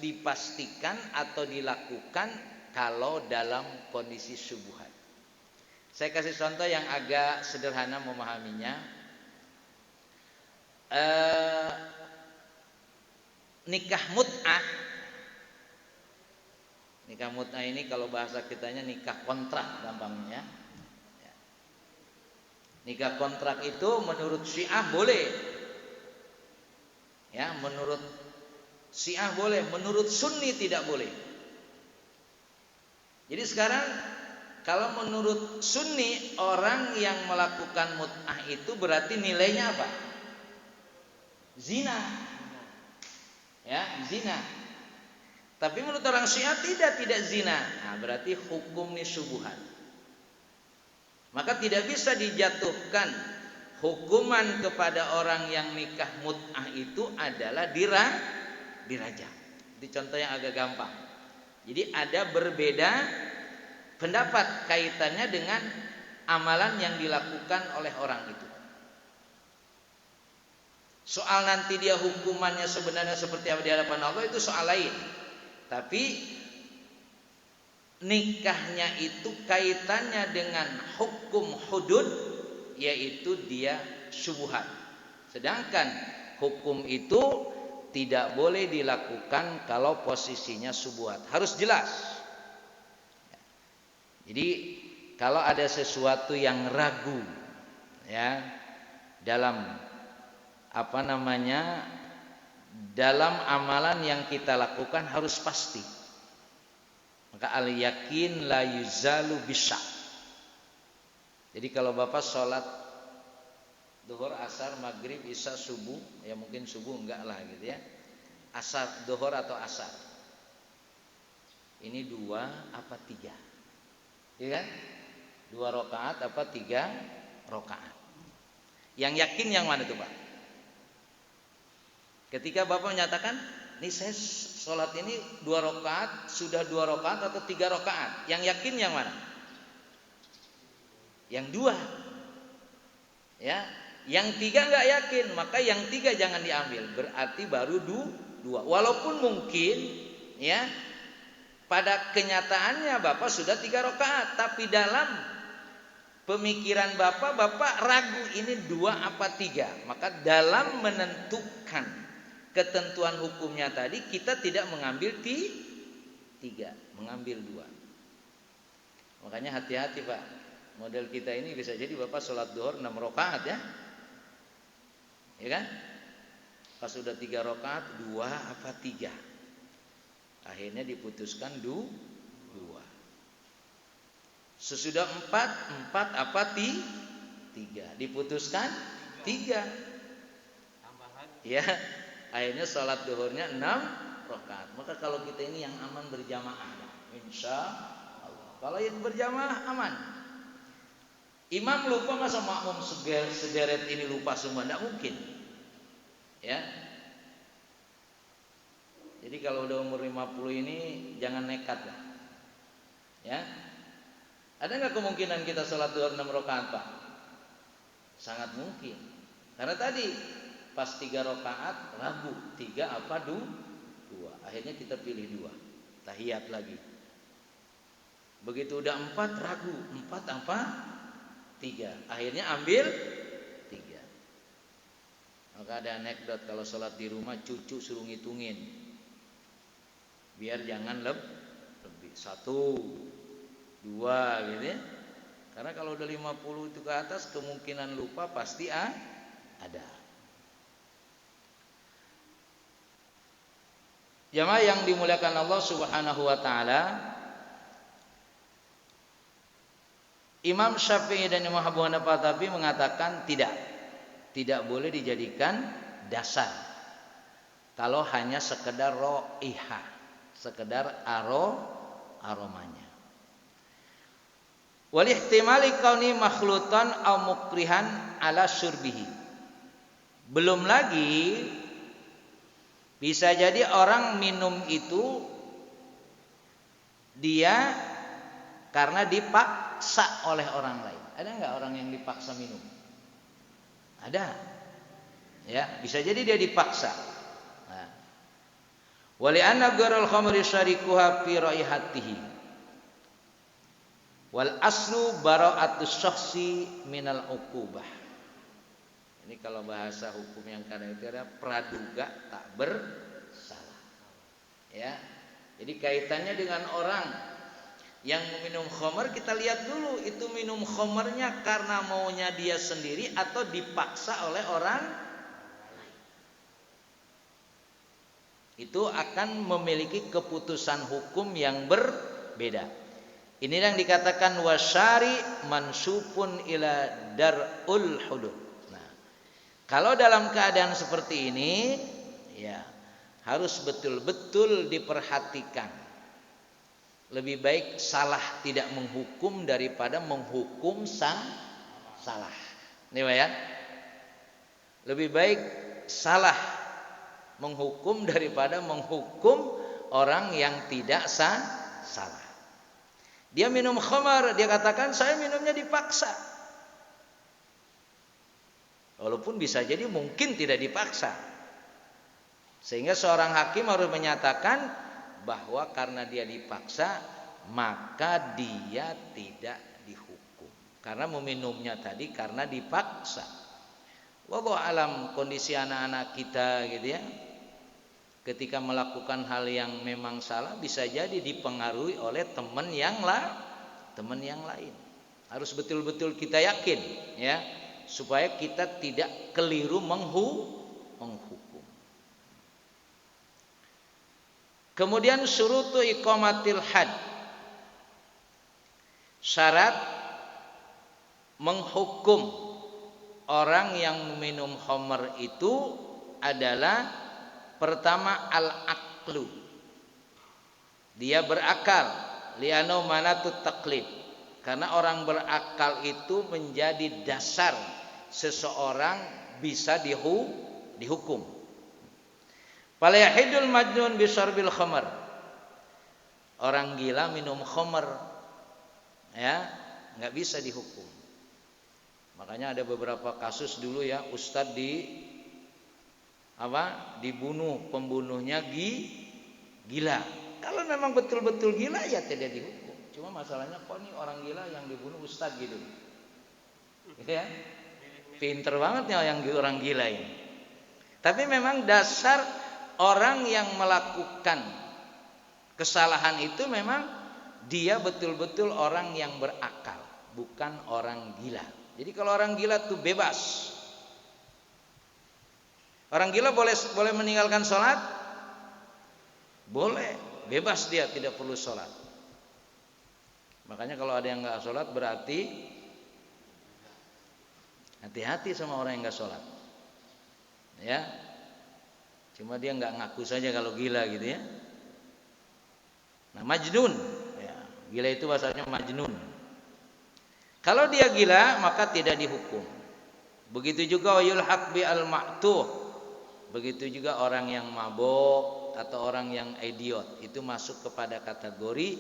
dipastikan atau dilakukan kalau dalam kondisi syubhat. Saya kasih contoh yang agak sederhana memahaminya. Nikah mut'ah. Nikah mut'ah ini kalau bahasa kitanya nikah kontrak gampangnya. Nikah kontrak itu menurut Syiah boleh. Ya, menurut Syiah boleh, menurut Sunni tidak boleh. Jadi sekarang kalau menurut Sunni, orang yang melakukan mut'ah itu berarti nilainya apa? Zina. Ya, zina. Tapi menurut orang Syiah tidak zina. Nah, berarti hukumnya syubhat. Maka tidak bisa dijatuhkan hukuman kepada orang yang nikah mut'ah itu adalah dirajam. Itu contoh yang agak gampang. Jadi ada berbeda pendapat kaitannya dengan amalan yang dilakukan oleh orang itu. Soal nanti dia hukumannya sebenarnya seperti apa di hadapan Allah itu soal lain. Tapi nikahnya itu kaitannya dengan hukum hudud, yaitu dia syubhat. Sedangkan hukum itu tidak boleh dilakukan kalau posisinya syubhat. Harus jelas. Jadi kalau ada sesuatu yang ragu ya dalam dalam amalan yang kita lakukan harus pasti. Maka al yakin la yuzalu bisyak. Jadi kalau Bapak sholat duhur, asar, maghrib, isya, subuh, ya mungkin subuh enggak lah gitu ya. Asar, duhur atau asar. Ini 2 apa 3? Ya kan? 2 rakaat apa 3 rakaat? Yang yakin yang mana tuh Pak? Ketika Bapak menyatakan, nih saya sholat ini 2 rakaat, sudah 2 rakaat atau 3 rakaat? Yang yakin yang mana? Yang 2. Ya, yang 3 nggak yakin, maka yang 3 jangan diambil. Berarti baru 2. Walaupun mungkin, ya. Pada kenyataannya Bapak sudah 3 rakaat, tapi dalam pemikiran Bapak ragu ini 2 apa 3. Maka dalam menentukan ketentuan hukumnya tadi kita tidak mengambil 3, mengambil 2. Makanya hati-hati Pak. Model kita ini bisa jadi Bapak sholat duhur 6 rakaat ya. Ya kan? Pas sudah 3 rakaat 2 apa 3. Akhirnya diputuskan 2. Sesudah 4 apa 3? Diputuskan 3. Ya, akhirnya sholat duhurnya 6 rakaat. Maka kalau kita ini yang aman berjamaah, insya Allah. Kalau yang berjamaah aman. Imam lupa, masa makmum sederet ini lupa semua? Tidak mungkin. Ya. Jadi kalau udah umur 50 ini jangan nekat lah. Ya. Ada nggak kemungkinan kita sholat duhur 6 rakaat, Pak? Sangat mungkin. Karena tadi pas 3 rakaat ragu, 3 apa 2? Akhirnya kita pilih 2. Tahiyat lagi. Begitu udah 4 ragu, 4 apa? 3. Akhirnya ambil 3. Maka ada anekdot kalau sholat di rumah cucu suruh ngitungin. Biar jangan lebih. 1, 2 gitu ya. Karena kalau udah 50 itu ke atas kemungkinan lupa pasti ada. Jamaah yang dimuliakan Allah Subhanahu wa taala, Imam Syafi'i dan Imam Abu Hanifah tapi mengatakan tidak boleh dijadikan dasar. Kalau hanya sekedar roihah, sekedar aromanya. Wal ihtimali kauni makhlutan aw mukrihan ala syurbihi. Belum lagi bisa jadi orang minum itu dia karena dipaksa oleh orang lain. Ada enggak orang yang dipaksa minum? Ada. Ya, bisa jadi dia dipaksa. Nah. Wa li anna gharal khamri syarikuha fi raihatihi. Wal aslu bara'atus syakhsi minal uqubah. Ini kalau bahasa hukum yang karena itu ada praduga tak bersalah. Ya. Jadi kaitannya dengan orang yang minum khamr, kita lihat dulu itu minum khamrnya karena maunya dia sendiri atau dipaksa oleh orang lain. Itu akan memiliki keputusan hukum yang berbeda. Ini yang dikatakan wasyari mansupun ila darul hudud. Nah, kalau dalam keadaan seperti ini, ya harus betul-betul diperhatikan. Lebih baik salah tidak menghukum daripada menghukum sang salah. Ini ya. Lebih baik salah menghukum daripada menghukum orang yang tidak salah. Dia minum khamar, dia katakan saya minumnya dipaksa. Walaupun bisa jadi mungkin tidak dipaksa. Sehingga seorang hakim harus menyatakan bahwa karena dia dipaksa maka dia tidak dihukum. Karena meminumnya tadi karena dipaksa. Wallahu alam kondisi anak-anak kita gitu ya. Ketika melakukan hal yang memang salah bisa jadi dipengaruhi oleh teman yang lain. Harus betul-betul kita yakin ya supaya kita tidak keliru menghukum. Kemudian syurutu iqamatil had. Syarat menghukum orang yang minum khamr itu adalah pertama al-aqlu. Dia berakal, li'annahu manatut taqlid. Karena orang berakal itu menjadi dasar seseorang bisa dihukum. Fala yahidul majnun bi syarbil khamr. Orang gila minum khamr ya, enggak bisa dihukum. Makanya ada beberapa kasus dulu ya, ustadz dibunuh, pembunuhnya gila. Kalau memang betul-betul gila ya tidak dihukum. Cuma masalahnya kok nih orang gila yang dibunuh ustadz gitu. Ya. Pinter banget nih yang orang gila ini. Tapi memang dasar orang yang melakukan kesalahan itu memang dia betul-betul orang yang berakal, bukan orang gila. Jadi kalau orang gila tuh bebas. Orang gila boleh meninggalkan sholat? Boleh, bebas dia tidak perlu sholat. Makanya kalau ada yang nggak sholat berarti hati-hati sama orang yang nggak sholat. Ya, cuma dia nggak ngaku saja kalau gila gitu ya. Nah, majnun, ya, gila itu bahasanya majnun. Kalau dia gila maka tidak dihukum. Begitu juga yulhaq bi al-ma'tuh. Begitu juga orang yang mabok atau orang yang idiot itu masuk kepada kategori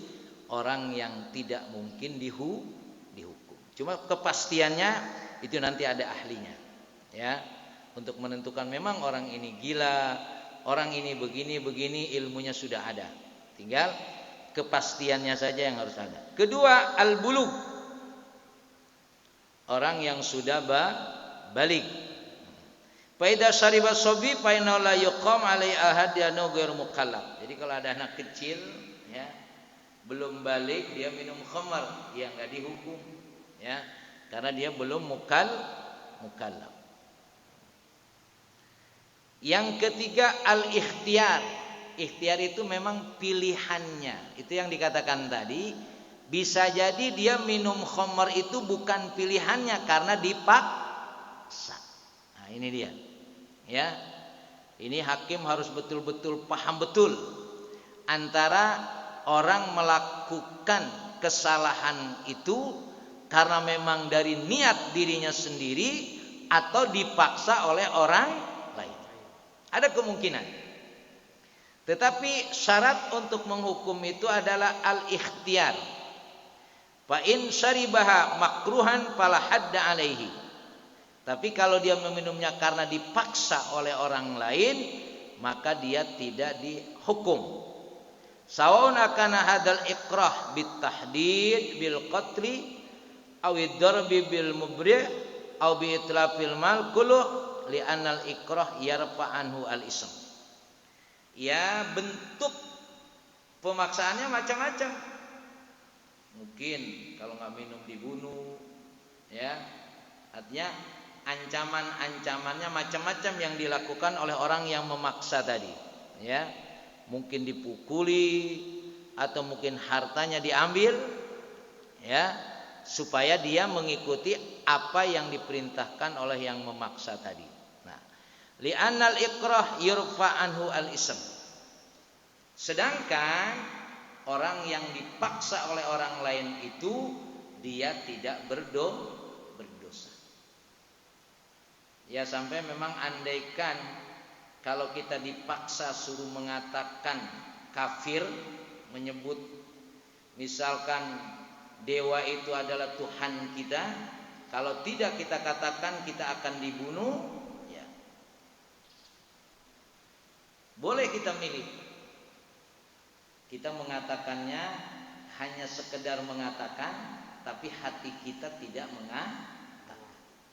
orang yang tidak mungkin dihukum. Cuma kepastiannya itu nanti ada ahlinya, ya. Untuk menentukan memang orang ini gila, orang ini begini, ilmunya sudah ada. Tinggal kepastiannya saja yang harus ada. Kedua, al-bulugh. Orang yang sudah balik. Fa idza syariba sabi fa inna la yuqam alai ahad yanu ghairu mukallaf. Jadi kalau ada anak kecil ya, belum balik dia minum khamar, ya enggak dihukum, ya. Karena dia belum mukallaf. Yang ketiga al-ikhtiyar. Ikhtiar itu memang pilihannya. Itu yang dikatakan tadi, bisa jadi dia minum khamar itu bukan pilihannya karena dipaksa. Nah, ini dia. Ya. Ini hakim harus betul-betul paham betul antara orang melakukan kesalahan itu karena memang dari niat dirinya sendiri atau dipaksa oleh orang lain. Ada kemungkinan. Tetapi syarat untuk menghukum itu adalah al-ikhtiyar. Fa in syaribaha makruhan fala hadda alaihi. Tapi kalau dia meminumnya karena dipaksa oleh orang lain, maka dia tidak dihukum. Sawaun akana hadal ikrah bit tahdid bil qatli aw ad-darbi bil mubri' aw bi itlafil mal kullu li'annal ikrah yarfa anhu al-ism. Ya, bentuk pemaksaannya macam-macam. Mungkin kalau nggak minum dibunuh, ya. Artinya ancaman-ancamannya macam-macam yang dilakukan oleh orang yang memaksa tadi, ya. Mungkin dipukuli atau mungkin hartanya diambil, ya, supaya dia mengikuti apa yang diperintahkan oleh yang memaksa tadi. Nah, li'annal ikrah yurfa anhu al-ism. Sedangkan orang yang dipaksa oleh orang lain itu dia tidak berdosa. Ya, sampai memang andaikan kalau kita dipaksa suruh mengatakan kafir, menyebut misalkan dewa itu adalah Tuhan kita, kalau tidak kita katakan kita akan dibunuh, ya. Boleh kita milih. Kita mengatakannya hanya sekedar mengatakan, tapi hati kita tidak mengatakan.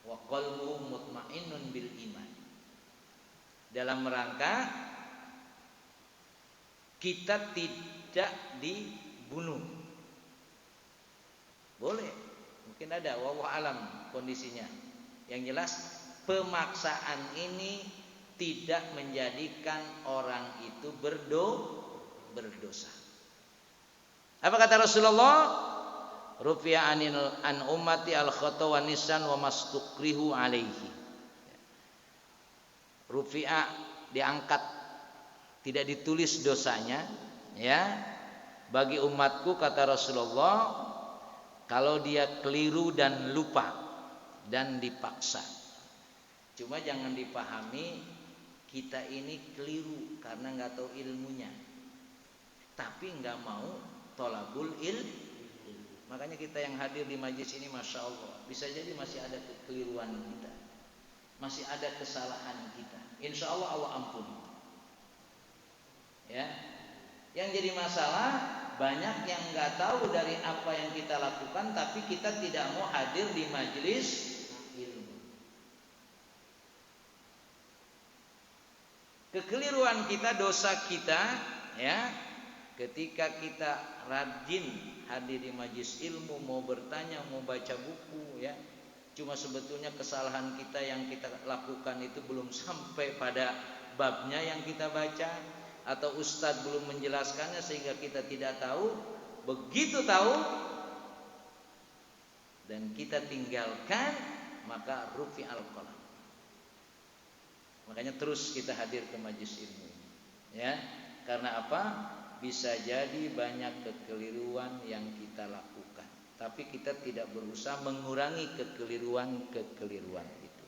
Wa qalbuhu mutmainnun bil iman. Dalam rangka kita tidak dibunuh. Boleh, mungkin ada wallahu alam kondisinya. Yang jelas pemaksaan ini tidak menjadikan orang itu berdosa. Apa kata Rasulullah? Rufi'a an ummati al khata wa nisan wa mastukrihu alaihi. Rufi'a diangkat, tidak ditulis dosanya, ya, bagi umatku kata Rasulullah, kalau dia keliru dan lupa dan dipaksa. Cuma jangan dipahami kita ini keliru karena nggak tahu ilmunya, tapi nggak mau tolabul Makanya kita yang hadir di majlis ini, masya Allah, bisa jadi masih ada kekeliruan kita, masih ada kesalahan kita. Insya Allah Allah ampuni. Ya, yang jadi masalah banyak yang nggak tahu dari apa yang kita lakukan, tapi kita tidak mau hadir di majlis ilmu. Kekeliruan kita, dosa kita, ya, ketika kita rajin hadir di majlis ilmu, mau bertanya, mau baca buku, ya, cuma sebetulnya kesalahan kita yang kita lakukan itu belum sampai pada babnya yang kita baca, atau ustadz belum menjelaskannya sehingga kita tidak tahu. Begitu tahu, dan kita tinggalkan, maka rufi'al qalam. Makanya terus kita hadir ke majelis ilmu ini, ya. Karena apa? Bisa jadi banyak kekeliruan yang kita lakukan, tapi kita tidak berusaha mengurangi kekeliruan itu.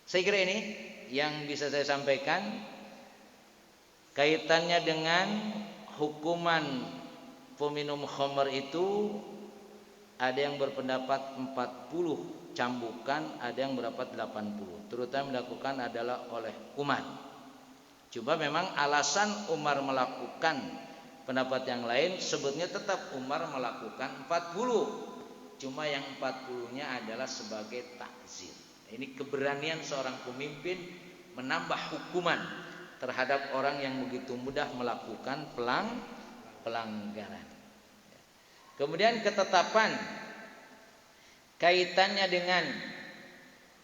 Saya kira ini yang bisa saya sampaikan kaitannya dengan hukuman peminum khamr itu. Ada yang berpendapat 40 cambukan, ada yang berpendapat 80. Terutama dilakukan adalah oleh Umar. Coba memang alasan Umar melakukan pendapat yang lain, sebetulnya tetap Umar melakukan 40. Cuma yang 40-nya adalah sebagai takzir. Ini keberanian seorang pemimpin menambah hukuman terhadap orang yang begitu mudah melakukan pelanggaran. Kemudian ketetapan kaitannya dengan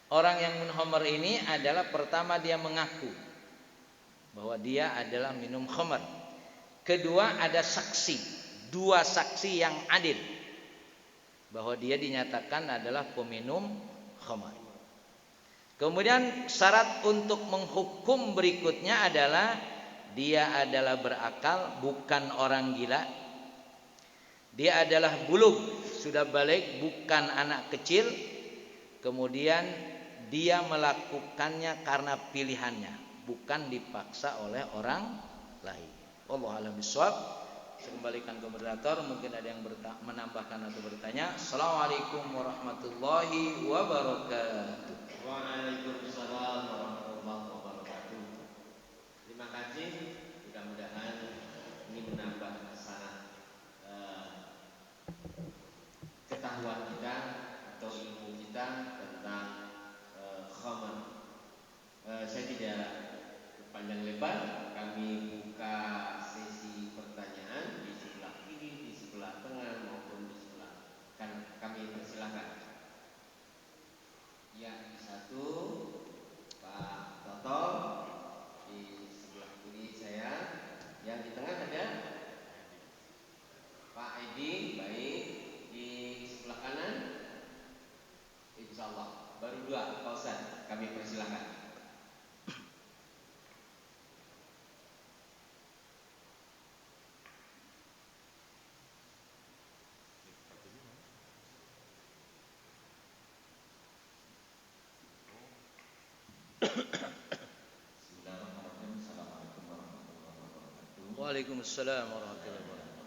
orang yang minum khamr ini adalah pertama dia mengaku bahwa dia adalah minum khamr. Kedua ada saksi, 2 saksi yang adil bahwa dia dinyatakan adalah peminum khamr. Kemudian syarat untuk menghukum berikutnya adalah dia adalah berakal, bukan orang gila. Dia adalah bulugh, sudah balik, bukan anak kecil. Kemudian dia melakukannya karena pilihannya, bukan dipaksa oleh orang lain. Wallahu a'lam bishawab. Saya kembalikan ke moderator, mungkin ada yang menambahkan atau bertanya. Assalamualaikum warahmatullahi wabarakatuh. Waalaikumsalam warahmatullahi wabarakatuh. Terima kasih. Mudah-mudahan ini menambah ketahuan kita atau ilmu kita tentang khamr. Saya tidak panjang lebar, kami buka sesi pertanyaan di sebelah kiri, di sebelah tengah maupun di sebelah kanan. Kami persilahkan. Yang satu Pak Toto, di sebelah kiri saya. Yang di tengah ada Pak Edi, baik. Di sebelah kanan, insyaallah baru 2 Pak Ustaz, kami persilahkan. Bismillahirrahmanirrahim. Assalamualaikum warahmatullahi wabarakatuh. Waalaikumsalam warahmatullahi wabarakatuh.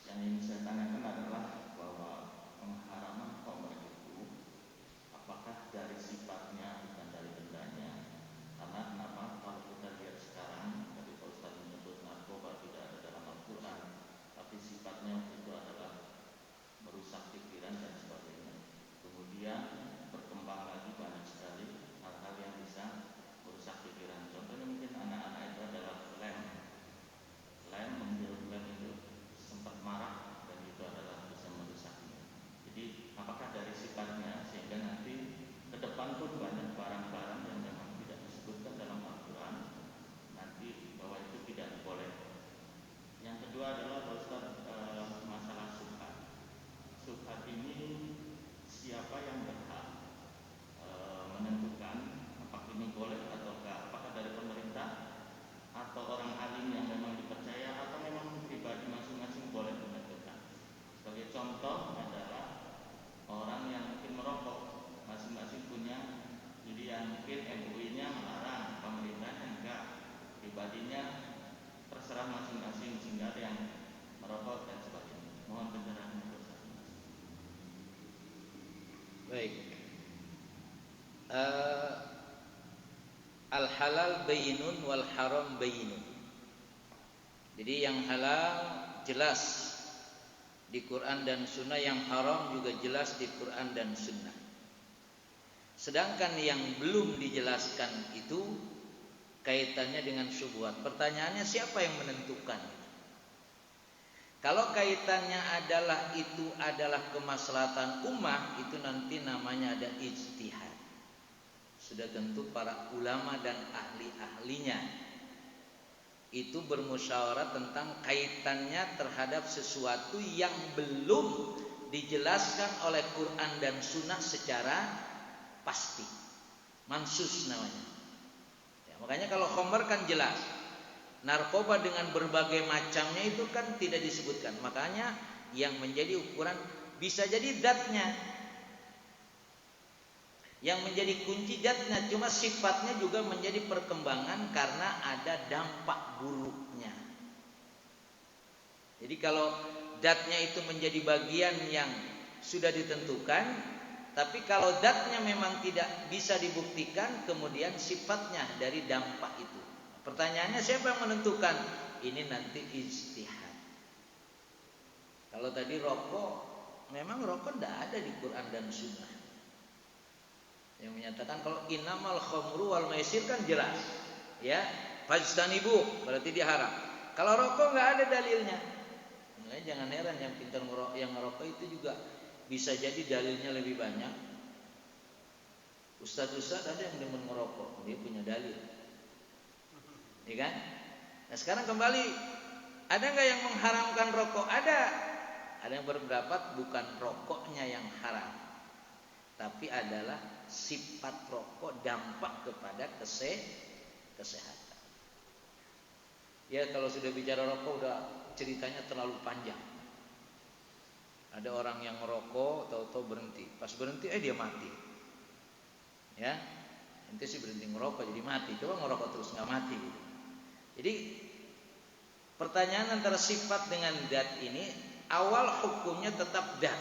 Yang ingin saya tanyakan adalah bahwa pengharaman khamr itu apakah dari sifatnya bukan dari bendanya? Karena kenapa? Kalau kita lihat sekarang, tadi Pak Ustaz menyebut narkoba tidak ada dalam Al-Quran, tapi sifatnya itu adalah merusak pikiran dan sebagainya. Kemudian berkembang lagi banyak sekali hal-hal yang bisa merusak pikiran. Contohnya mungkin anak-anak itu adalah lem menghirup lem itu sempat marah dan itu adalah bisa merusaknya. Jadi apakah dari sifatnya sehingga nanti ke depan pun banyak barang-barang yang memang tidak disebutkan dalam Al-Quran nanti bahwa itu tidak boleh. Yang kedua adalah Pak Ustaz, masalah subhat. Subhat ini siapa yang berhak menentukan apakah ini boleh ataukah, apakah dari pemerintah atau orang alim yang memang dipercaya atau memang pribadi masing-masing boleh menentukan. Sebagai contoh adalah orang yang mungkin merokok, masing-masing punya pilihan. Mungkin MUI-nya melarang, pemerintahnya enggak, pribadinya terserah masing-masing sehingga ada yang merokok dan sebagainya. Mohon pencerahan Ustaz. Baik. Al-halal bayinun wal haram bayinun. Jadi yang halal jelas di Quran dan Sunnah, yang haram juga jelas di Quran dan Sunnah. Sedangkan yang belum dijelaskan itu kaitannya dengan syubhat. Pertanyaannya siapa yang menentukan? Kalau kaitannya adalah itu adalah kemaslahatan ummah, itu nanti namanya ada ijtihad. Sudah tentu para ulama dan ahli-ahlinya itu bermusyawarah tentang kaitannya terhadap sesuatu yang belum dijelaskan oleh Quran dan Sunnah secara pasti. Mansus namanya. Ya, makanya kalau khamr kan jelas. Narkoba dengan berbagai macamnya itu kan tidak disebutkan. Makanya yang menjadi ukuran bisa jadi zatnya. Yang menjadi kunci zatnya, cuma sifatnya juga menjadi perkembangan karena ada dampak buruknya. Jadi kalau zatnya itu menjadi bagian yang sudah ditentukan, tapi kalau zatnya memang tidak bisa dibuktikan, kemudian sifatnya dari dampak itu. Pertanyaannya siapa yang menentukan? Ini nanti ijtihad. Kalau tadi rokok, memang rokok tidak ada di Quran dan Sunnah. Yang menyatakan kalau innamal khamru wal maisir kan jelas, ya, fajtanibu berarti dia haram. Kalau rokok nggak ada dalilnya. Nah, jangan heran yang pintar yang ngerokok itu juga bisa jadi dalilnya lebih banyak. Ustadz ada yang demen ngerokok, dia punya dalil, ya kan? Nah sekarang kembali, ada nggak yang mengharamkan rokok? Ada yang berpendapat bukan rokoknya yang haram, tapi adalah sifat rokok dampak kepada kesehatan. Ya kalau sudah bicara rokok udah ceritanya terlalu panjang. Ada orang yang merokok tahu-tahu berhenti. Pas berhenti dia mati. Ya, ente sih berhenti merokok jadi mati. Coba ngerokok terus nggak mati gitu. Jadi pertanyaan antara sifat dengan zat ini awal hukumnya tetap zat.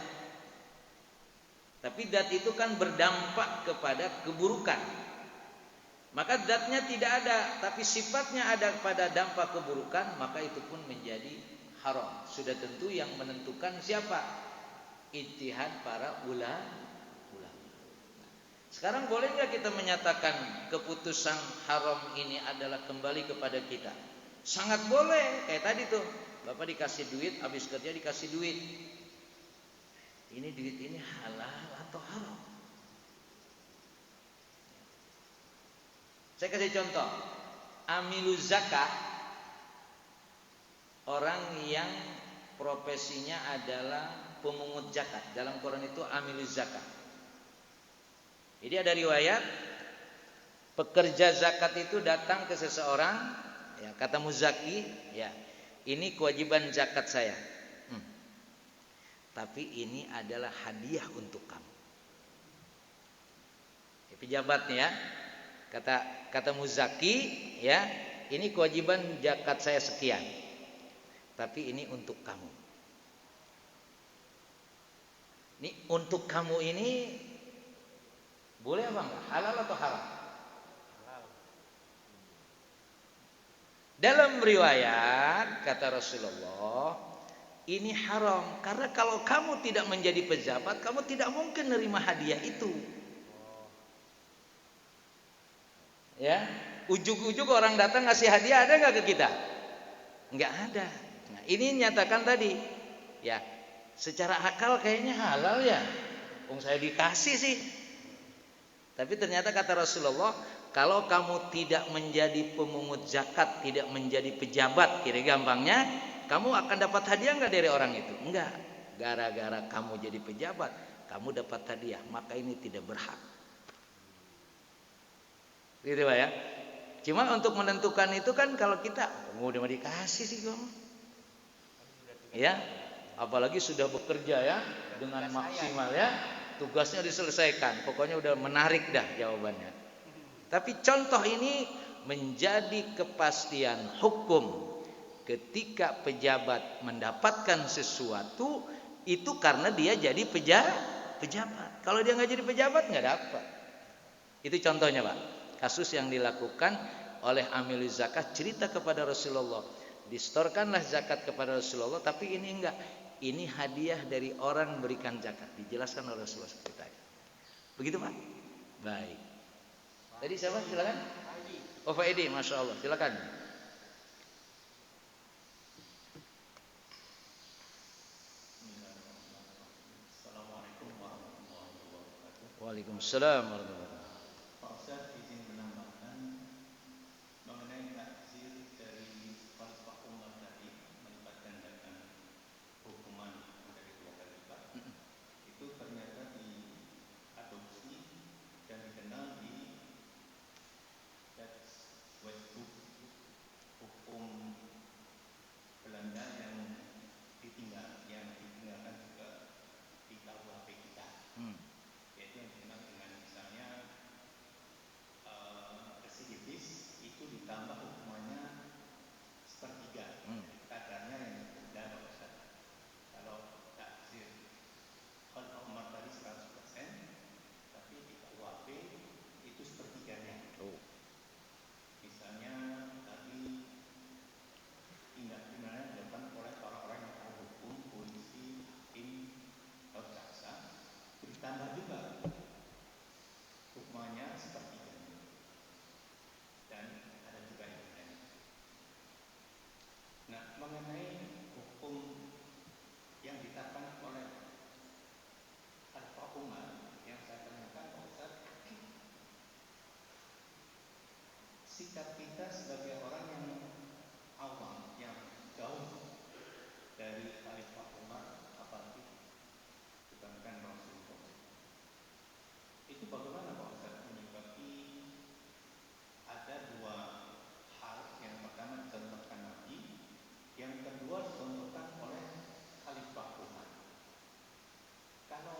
Tapi zat itu kan berdampak kepada keburukan. Maka zatnya tidak ada, tapi sifatnya ada pada dampak keburukan, maka itu pun menjadi haram. Sudah tentu yang menentukan siapa? Ijtihad para ulama. Sekarang boleh nggak kita menyatakan keputusan haram ini adalah kembali kepada kita? Sangat boleh. Kayak tadi tuh, Bapak dikasih duit, habis kerja dikasih duit. Ini duit ini halal atau haram? Saya kasih contoh. Amiluz zakah, orang yang profesinya adalah pemungut zakat. Dalam Quran itu amiluz zakah. Jadi ada riwayat pekerja zakat itu datang ke seseorang, ya, kata muzaki, ya, ini kewajiban zakat saya. Tapi ini adalah hadiah untuk kamu. Ya, pejabatnya ya, kata muzaki, ya, ini kewajiban zakat saya sekian. Tapi ini untuk kamu. Ini untuk kamu ini boleh apa enggak? Halal atau haram? Halal. Dalam riwayat kata Rasulullah, ini haram karena kalau kamu tidak menjadi pejabat, kamu tidak mungkin menerima hadiah itu. Ya, ujug-ujug orang datang ngasih hadiah, ada nggak ke kita? Nggak ada. Nah, ini nyatakan tadi, ya, secara akal kayaknya halal ya. Saya dikasih sih. Tapi ternyata kata Rasulullah, kalau kamu tidak menjadi pemungut zakat, tidak menjadi pejabat, kira gampangnya, kamu akan dapat hadiah enggak dari orang itu? Enggak. Gara-gara kamu jadi pejabat, kamu dapat hadiah, maka ini tidak berhak. Gitu Pak ya. Cuma untuk menentukan itu kan kalau kita udah mau dikasih sih kamu. Ya, apalagi sudah bekerja ya dengan maksimal ya, tugasnya diselesaikan. Pokoknya udah menarik dah jawabannya. Tapi contoh ini menjadi kepastian hukum. Ketika pejabat mendapatkan sesuatu itu karena dia jadi pejabat. Kalau dia nggak jadi pejabat nggak dapat. Itu contohnya Pak. Kasus yang dilakukan oleh amiluz zakat, cerita kepada Rasulullah. Distorkanlah zakat kepada Rasulullah, tapi ini enggak. Ini hadiah dari orang berikan zakat. Dijelaskan oleh Rasulullah seperti tadi. Begitu Pak? Baik. Tadi siapa? Silakan. Oh Pak Edi, Masya Allah. Silakan. Waalaikumsalam warahmatullahi wabarakatuh. Pak Ustaz izin menambahkan mengenai takzir dari benda yang ditinggalkan juga di KUHP kita, yaitu yang dikenal dengan misalnya residivis itu ditambah hukumannya sepertiga, kadarnya yang berbeda Pak Ustaz. Kalau takzir kalau Umar tadi 100%, tapi di KUHP itu sepertiganya. Misalnya tadi tindak pidana dilakukan oleh orang-orang yang tahu hukum, polisi, hakim, atau jaksa, ditambah juga hukumannya sepertiganya. Dan ada juga yang lain. Nah, mengenai hukum yang ditetapkan oleh Khalifah Umar yang saya tanyakan Pak Ustaz, sikap kita sebagai orang yang awam, yang jauh dari Khalifah Umar, apalagi dibandingkan Rasulullah, itu bagaimana Pak Ustaz menyikapi ada dua hal. Yang pertama dicontohkan Nabi, yang kedua dicontohkan oleh Khalifah Umar. Kalau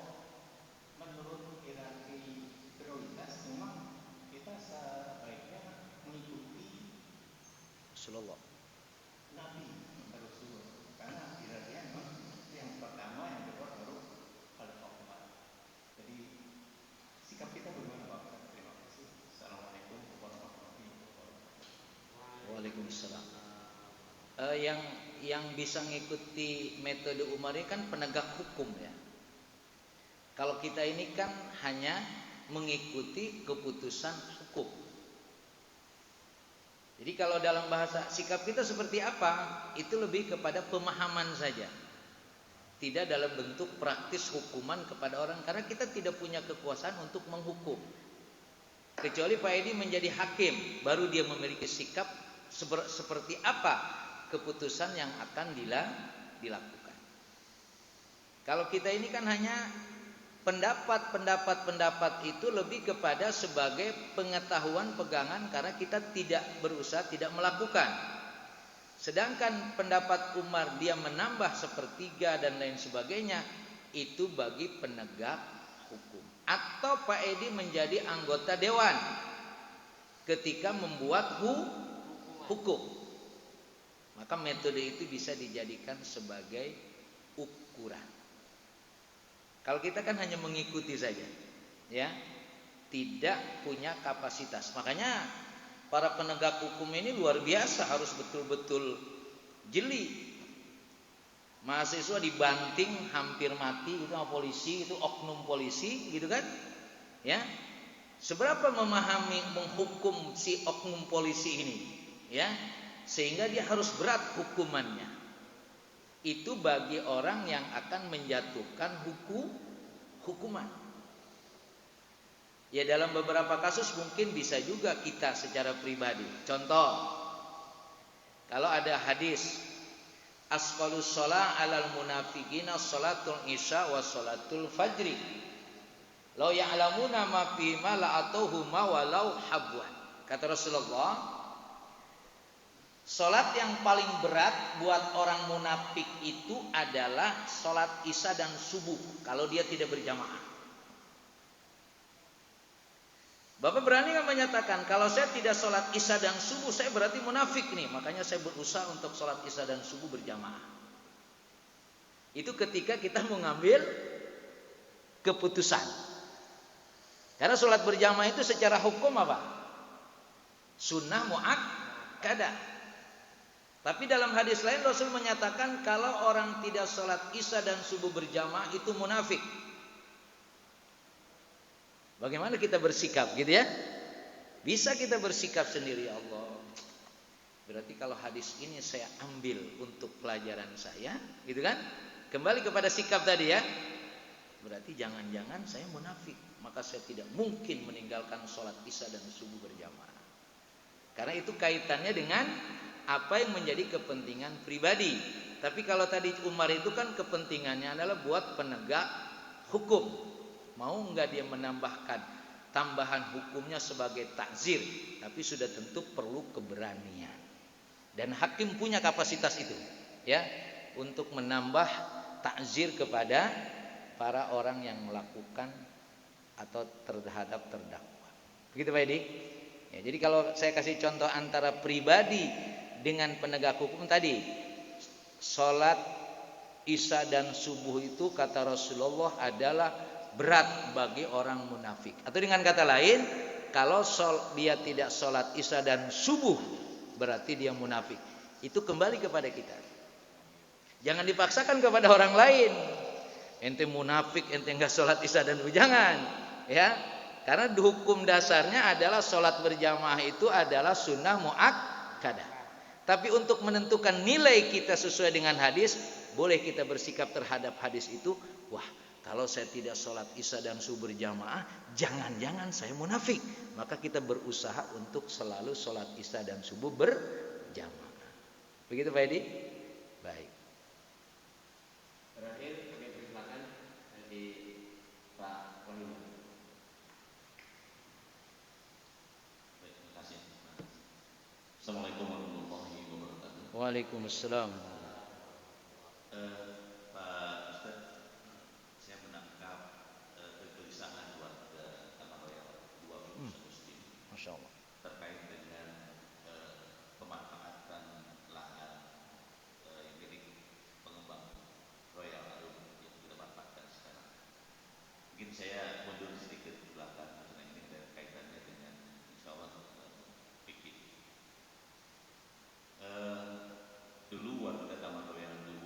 menurut hierarki prioritas memang kita sebaiknya mengikuti Rasulullah. Nabi Rasulullah, karena hierarkinya memang yang pertama, yang kedua baru Khalifah Umar. Jadi sikap kita bagaimana Pak Ustaz? Terima kasih. Assalamualaikum warahmatullahi wabarakatuh. Waalaikumsalam. Yang bisa mengikuti metode Umar ini kan penegak hukum ya. Kalau kita ini kan hanya mengikuti keputusan hukum. Jadi kalau dalam bahasa sikap kita seperti apa, itu lebih kepada pemahaman saja. Tidak dalam bentuk praktis hukuman kepada orang, karena kita tidak punya kekuasaan untuk menghukum. Kecuali Pak Edi menjadi hakim, baru dia memiliki sikap seperti apa keputusan yang akan dilakukan. Kalau kita ini kan hanya pendapat itu lebih kepada sebagai pengetahuan pegangan, karena kita tidak berusaha, tidak melakukan. Sedangkan pendapat Umar dia menambah sepertiga dan lain sebagainya, itu bagi penegak hukum. Atau Pak Edi menjadi anggota dewan ketika membuat hukum, maka metode itu bisa dijadikan sebagai ukuran. Kalau kita kan hanya mengikuti saja, ya, tidak punya kapasitas. Makanya para penegak hukum ini luar biasa, harus betul-betul jeli. Mahasiswa dibanting hampir mati itu sama polisi, itu oknum polisi, gitu kan? Ya, seberapa memahami menghukum si oknum polisi ini, ya, sehingga dia harus berat hukumannya. Itu bagi orang yang akan menjatuhkan hukuman. Ya, dalam beberapa kasus mungkin bisa juga kita secara pribadi. Contoh, kalau ada hadis asqalus shalah 'alal munafiqina shalatul isya wa shalatul fajri. Law ya'lamuna ma fi ma la'atuhuma walau habwan. Kata Rasulullah, salat yang paling berat buat orang munafik itu adalah salat isya dan subuh kalau dia tidak berjamaah. Bapak berani nggak menyatakan kalau saya tidak salat isya dan subuh saya berarti munafik nih, makanya saya berusaha untuk salat isya dan subuh berjamaah. Itu ketika kita mengambil keputusan. Karena salat berjamaah itu secara hukum apa? Sunnah muakkadah. Tapi dalam hadis lain Rasul menyatakan kalau orang tidak sholat isya dan subuh berjamaah itu munafik. Bagaimana kita bersikap gitu ya? Bisa kita bersikap sendiri, ya Allah, berarti kalau hadis ini saya ambil untuk pelajaran saya, gitu kan? Kembali kepada sikap tadi ya. Berarti jangan-jangan saya munafik, maka saya tidak mungkin meninggalkan sholat isya dan subuh berjamaah. Karena itu kaitannya dengan apa yang menjadi kepentingan pribadi. Tapi kalau tadi Umar itu kan kepentingannya adalah buat penegak hukum. Mau enggak dia menambahkan tambahan hukumnya sebagai takzir, tapi sudah tentu perlu keberanian. Dan hakim punya kapasitas itu. ya, untuk menambah takzir kepada para orang yang melakukan atau terhadap terdakwa. Begitu Pak Edi? Ya, jadi kalau saya kasih contoh antara pribadi dengan penegak hukum tadi, sholat isya dan subuh itu kata Rasulullah adalah berat bagi orang munafik. Atau dengan kata lain, kalau dia tidak sholat isya dan subuh, berarti dia munafik. Itu kembali kepada kita. Jangan dipaksakan kepada orang lain. Ente munafik, ente enggak sholat isya dan subuh, jangan. Ya, karena hukum dasarnya adalah sholat berjamaah itu adalah sunnah muakkadah. Tapi untuk menentukan nilai kita sesuai dengan hadis, boleh kita bersikap terhadap hadis itu, wah, kalau saya tidak sholat isya dan subuh berjamaah, jangan-jangan saya munafik. Maka kita berusaha untuk selalu sholat isya dan subuh berjamaah. Begitu Pak Edi? Baik. Terakhir kami persilakan di Pak Wahyu. Baik, terima kasih. Assalamualaikum warahmatullahi wabarakatuh. Waalaikumsalam. Pak Ustaz, saya menangkap kegelisahan warga Taman Royal 2 Muslim Masya Allah. terkait dengan pemanfaatan lahan yang milik pengembang Royal Arum yang kita manfaatkan sekarang. Mungkin saya mundur sedikit ke belakang karena ini ada kaitannya dengan insya Allah fikih. Dulu warga Taman Royal 2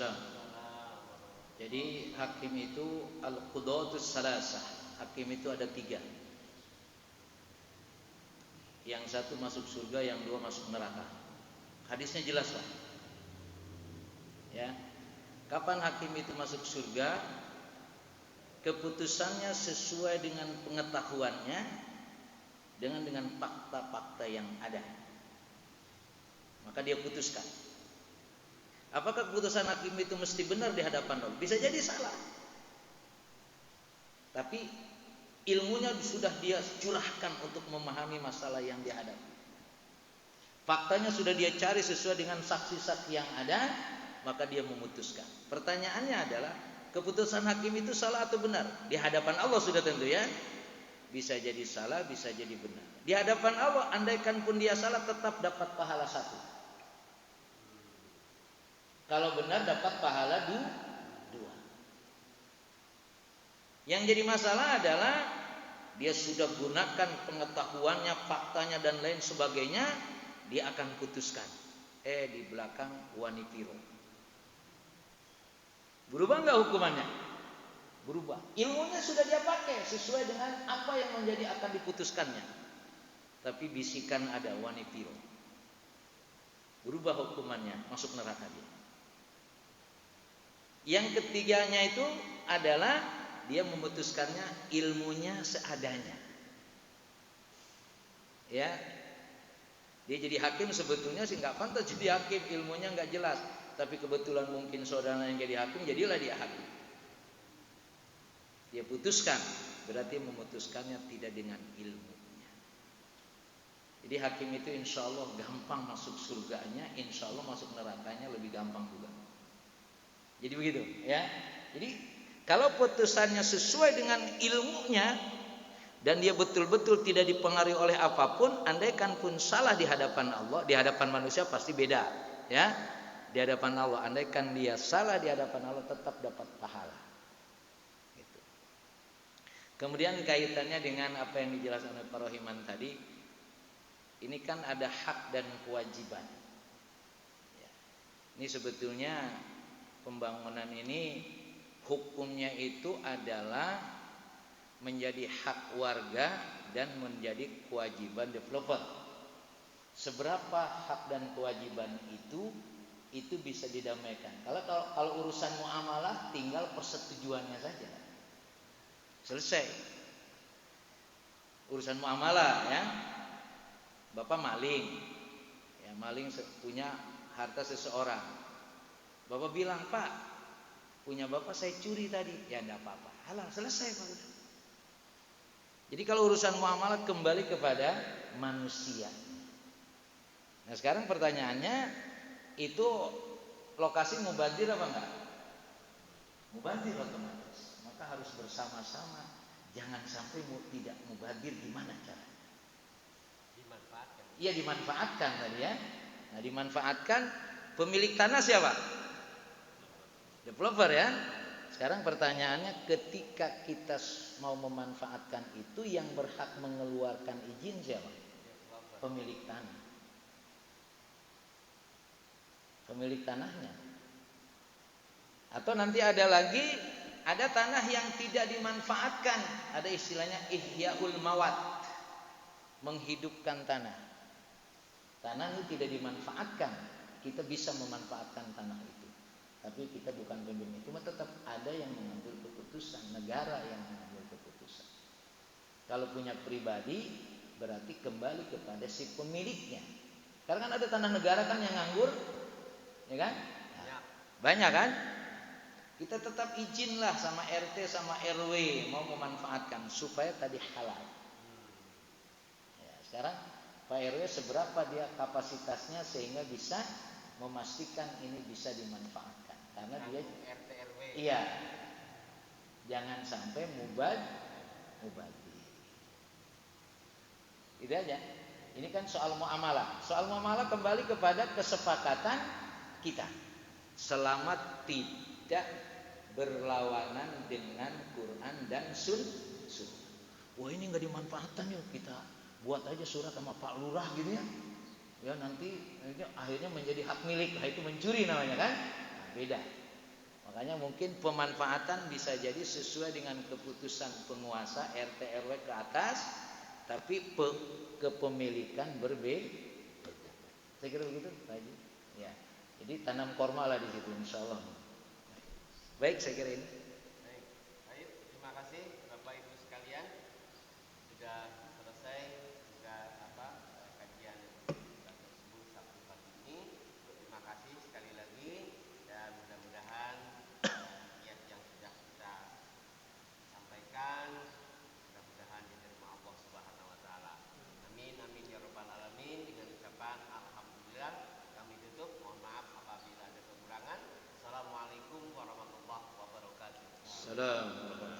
Waalaikumsalam. Jadi hakim itu al-qudatus salasah. Hakim itu ada 3. Yang satu masuk surga, yang 2 masuk neraka. Hadisnya jelas Pak. Ya. Kapan hakim itu masuk surga? Keputusannya sesuai dengan pengetahuannya, dengan fakta-fakta yang ada. Maka dia putuskan. Apakah keputusan hakim itu mesti benar di hadapan Allah? Bisa jadi salah. Tapi ilmunya sudah dia curahkan untuk memahami masalah yang dihadapi. Faktanya sudah dia cari sesuai dengan saksi-saksi yang ada, maka dia memutuskan. Pertanyaannya adalah, keputusan hakim itu salah atau benar? Di hadapan Allah sudah tentu ya. Bisa jadi salah, bisa jadi benar. Di hadapan Allah, andaikan pun dia salah, tetap dapat pahala 1. Kalau benar dapat pahala 2. Yang jadi masalah adalah dia sudah gunakan pengetahuannya, faktanya dan lain sebagainya, dia akan putuskan. Di belakang wanipiro. Berubah enggak hukumannya? Berubah. Ilmunya sudah dia pakai sesuai dengan apa yang menjadi akan diputuskannya. Tapi bisikan ada wanipiro. Berubah hukumannya, masuk neraka dia. Yang ketiganya itu adalah dia memutuskannya ilmunya seadanya. Ya. Dia jadi hakim sebetulnya sih enggak pantas jadi hakim, ilmunya enggak jelas. Tapi kebetulan mungkin saudara yang jadi hakim, jadilah dia hakim. Dia putuskan, berarti memutuskannya tidak dengan ilmunya. Jadi hakim itu insya Allah gampang masuk surganya, insya Allah masuk nerakanya lebih gampang juga. Jadi begitu ya. Jadi kalau putusannya sesuai dengan ilmunya dan dia betul-betul tidak dipengaruhi oleh apapun, andaikan pun salah di hadapan Allah, di hadapan manusia pasti beda ya. Di hadapan Allah, andaikan dia salah di hadapan Allah tetap dapat pahala. Gitu. Kemudian kaitannya dengan apa yang dijelaskan oleh Pak Rohiman tadi, ini kan ada hak dan kewajiban. Ya. Ini sebetulnya pembangunan ini hukumnya itu adalah menjadi hak warga dan menjadi kewajiban developer. Seberapa hak dan kewajiban itu bisa didamaikan. Kalau urusan muamalah tinggal persetujuannya saja. Selesai. Urusan muamalah ya. Bapak maling. Ya, maling punya harta seseorang. Bapak bilang, "Pak, punya Bapak saya curi tadi." Ya enggak apa-apa. Halal, selesai Pak. Jadi kalau urusan muamalah kembali kepada manusia. Nah, sekarang pertanyaannya, itu lokasi mubazir apa enggak? Mubazir otomatis. Maka harus bersama-sama. Jangan sampai tidak mubazir, gimana caranya? Dimanfaatkan. Iya, dimanfaatkan tadi ya. Nah, dimanfaatkan pemilik tanah siapa? Developer ya. Sekarang pertanyaannya, ketika kita mau memanfaatkan itu, yang berhak mengeluarkan izin siapa? Pemilik tanah. Pemilik tanahnya. Atau nanti ada lagi, ada tanah yang tidak dimanfaatkan, ada istilahnya ihyaul mawat, menghidupkan tanah. Tanah ini tidak dimanfaatkan, kita bisa memanfaatkan tanah itu. Tapi kita bukan pemilik, cuma tetap ada yang mengambil keputusan, negara yang mengambil keputusan. Kalau punya pribadi, berarti kembali kepada si pemiliknya. Karena kan ada tanah negara kan yang nganggur, ya kan? Nah, banyak kan? Kita tetap izinlah sama RT sama RW mau memanfaatkan supaya tadi halal. Ya, sekarang Pak RW seberapa dia kapasitasnya sehingga bisa memastikan ini bisa dimanfaatkan. Karena dia RT RW. Iya. Jangan sampai mubazir. Itu aja. Ini kan soal muamalah. Soal muamalah kembali kepada kesepakatan kita. Selama tidak berlawanan dengan Quran dan Sunnah. Wah, ini nggak dimanfaatkan yuk, kita buat aja surat sama Pak Lurah gitu ya. Ya nanti akhirnya menjadi hak milik. Nah, itu mencuri namanya kan? Nah, beda. Makanya mungkin pemanfaatan bisa jadi sesuai dengan keputusan penguasa RT RW ke atas, tapi kepemilikan berbeda. Saya kira begitu, Pak Haji. Ya. Jadi tanam korma lah di situ, insyaallah. Baik, saya kira ini. Baik, terima kasih Bapak Ibu sekalian. Sudah selesai juga kajian tersebut Sabtu pagi ini. Terima kasih sekali lagi dan mudah-mudahan niat yang sudah kita sampaikan mudah-mudahan diterima Allah Subhanahu wa taala. Amin amin ya rabbal alamin. Dengan ucapan alhamdulillah kami tutup. Mohon maaf apabila ada kekurangan. Assalamualaikum warahmatullahi wabarakatuh. Assalamualaikum.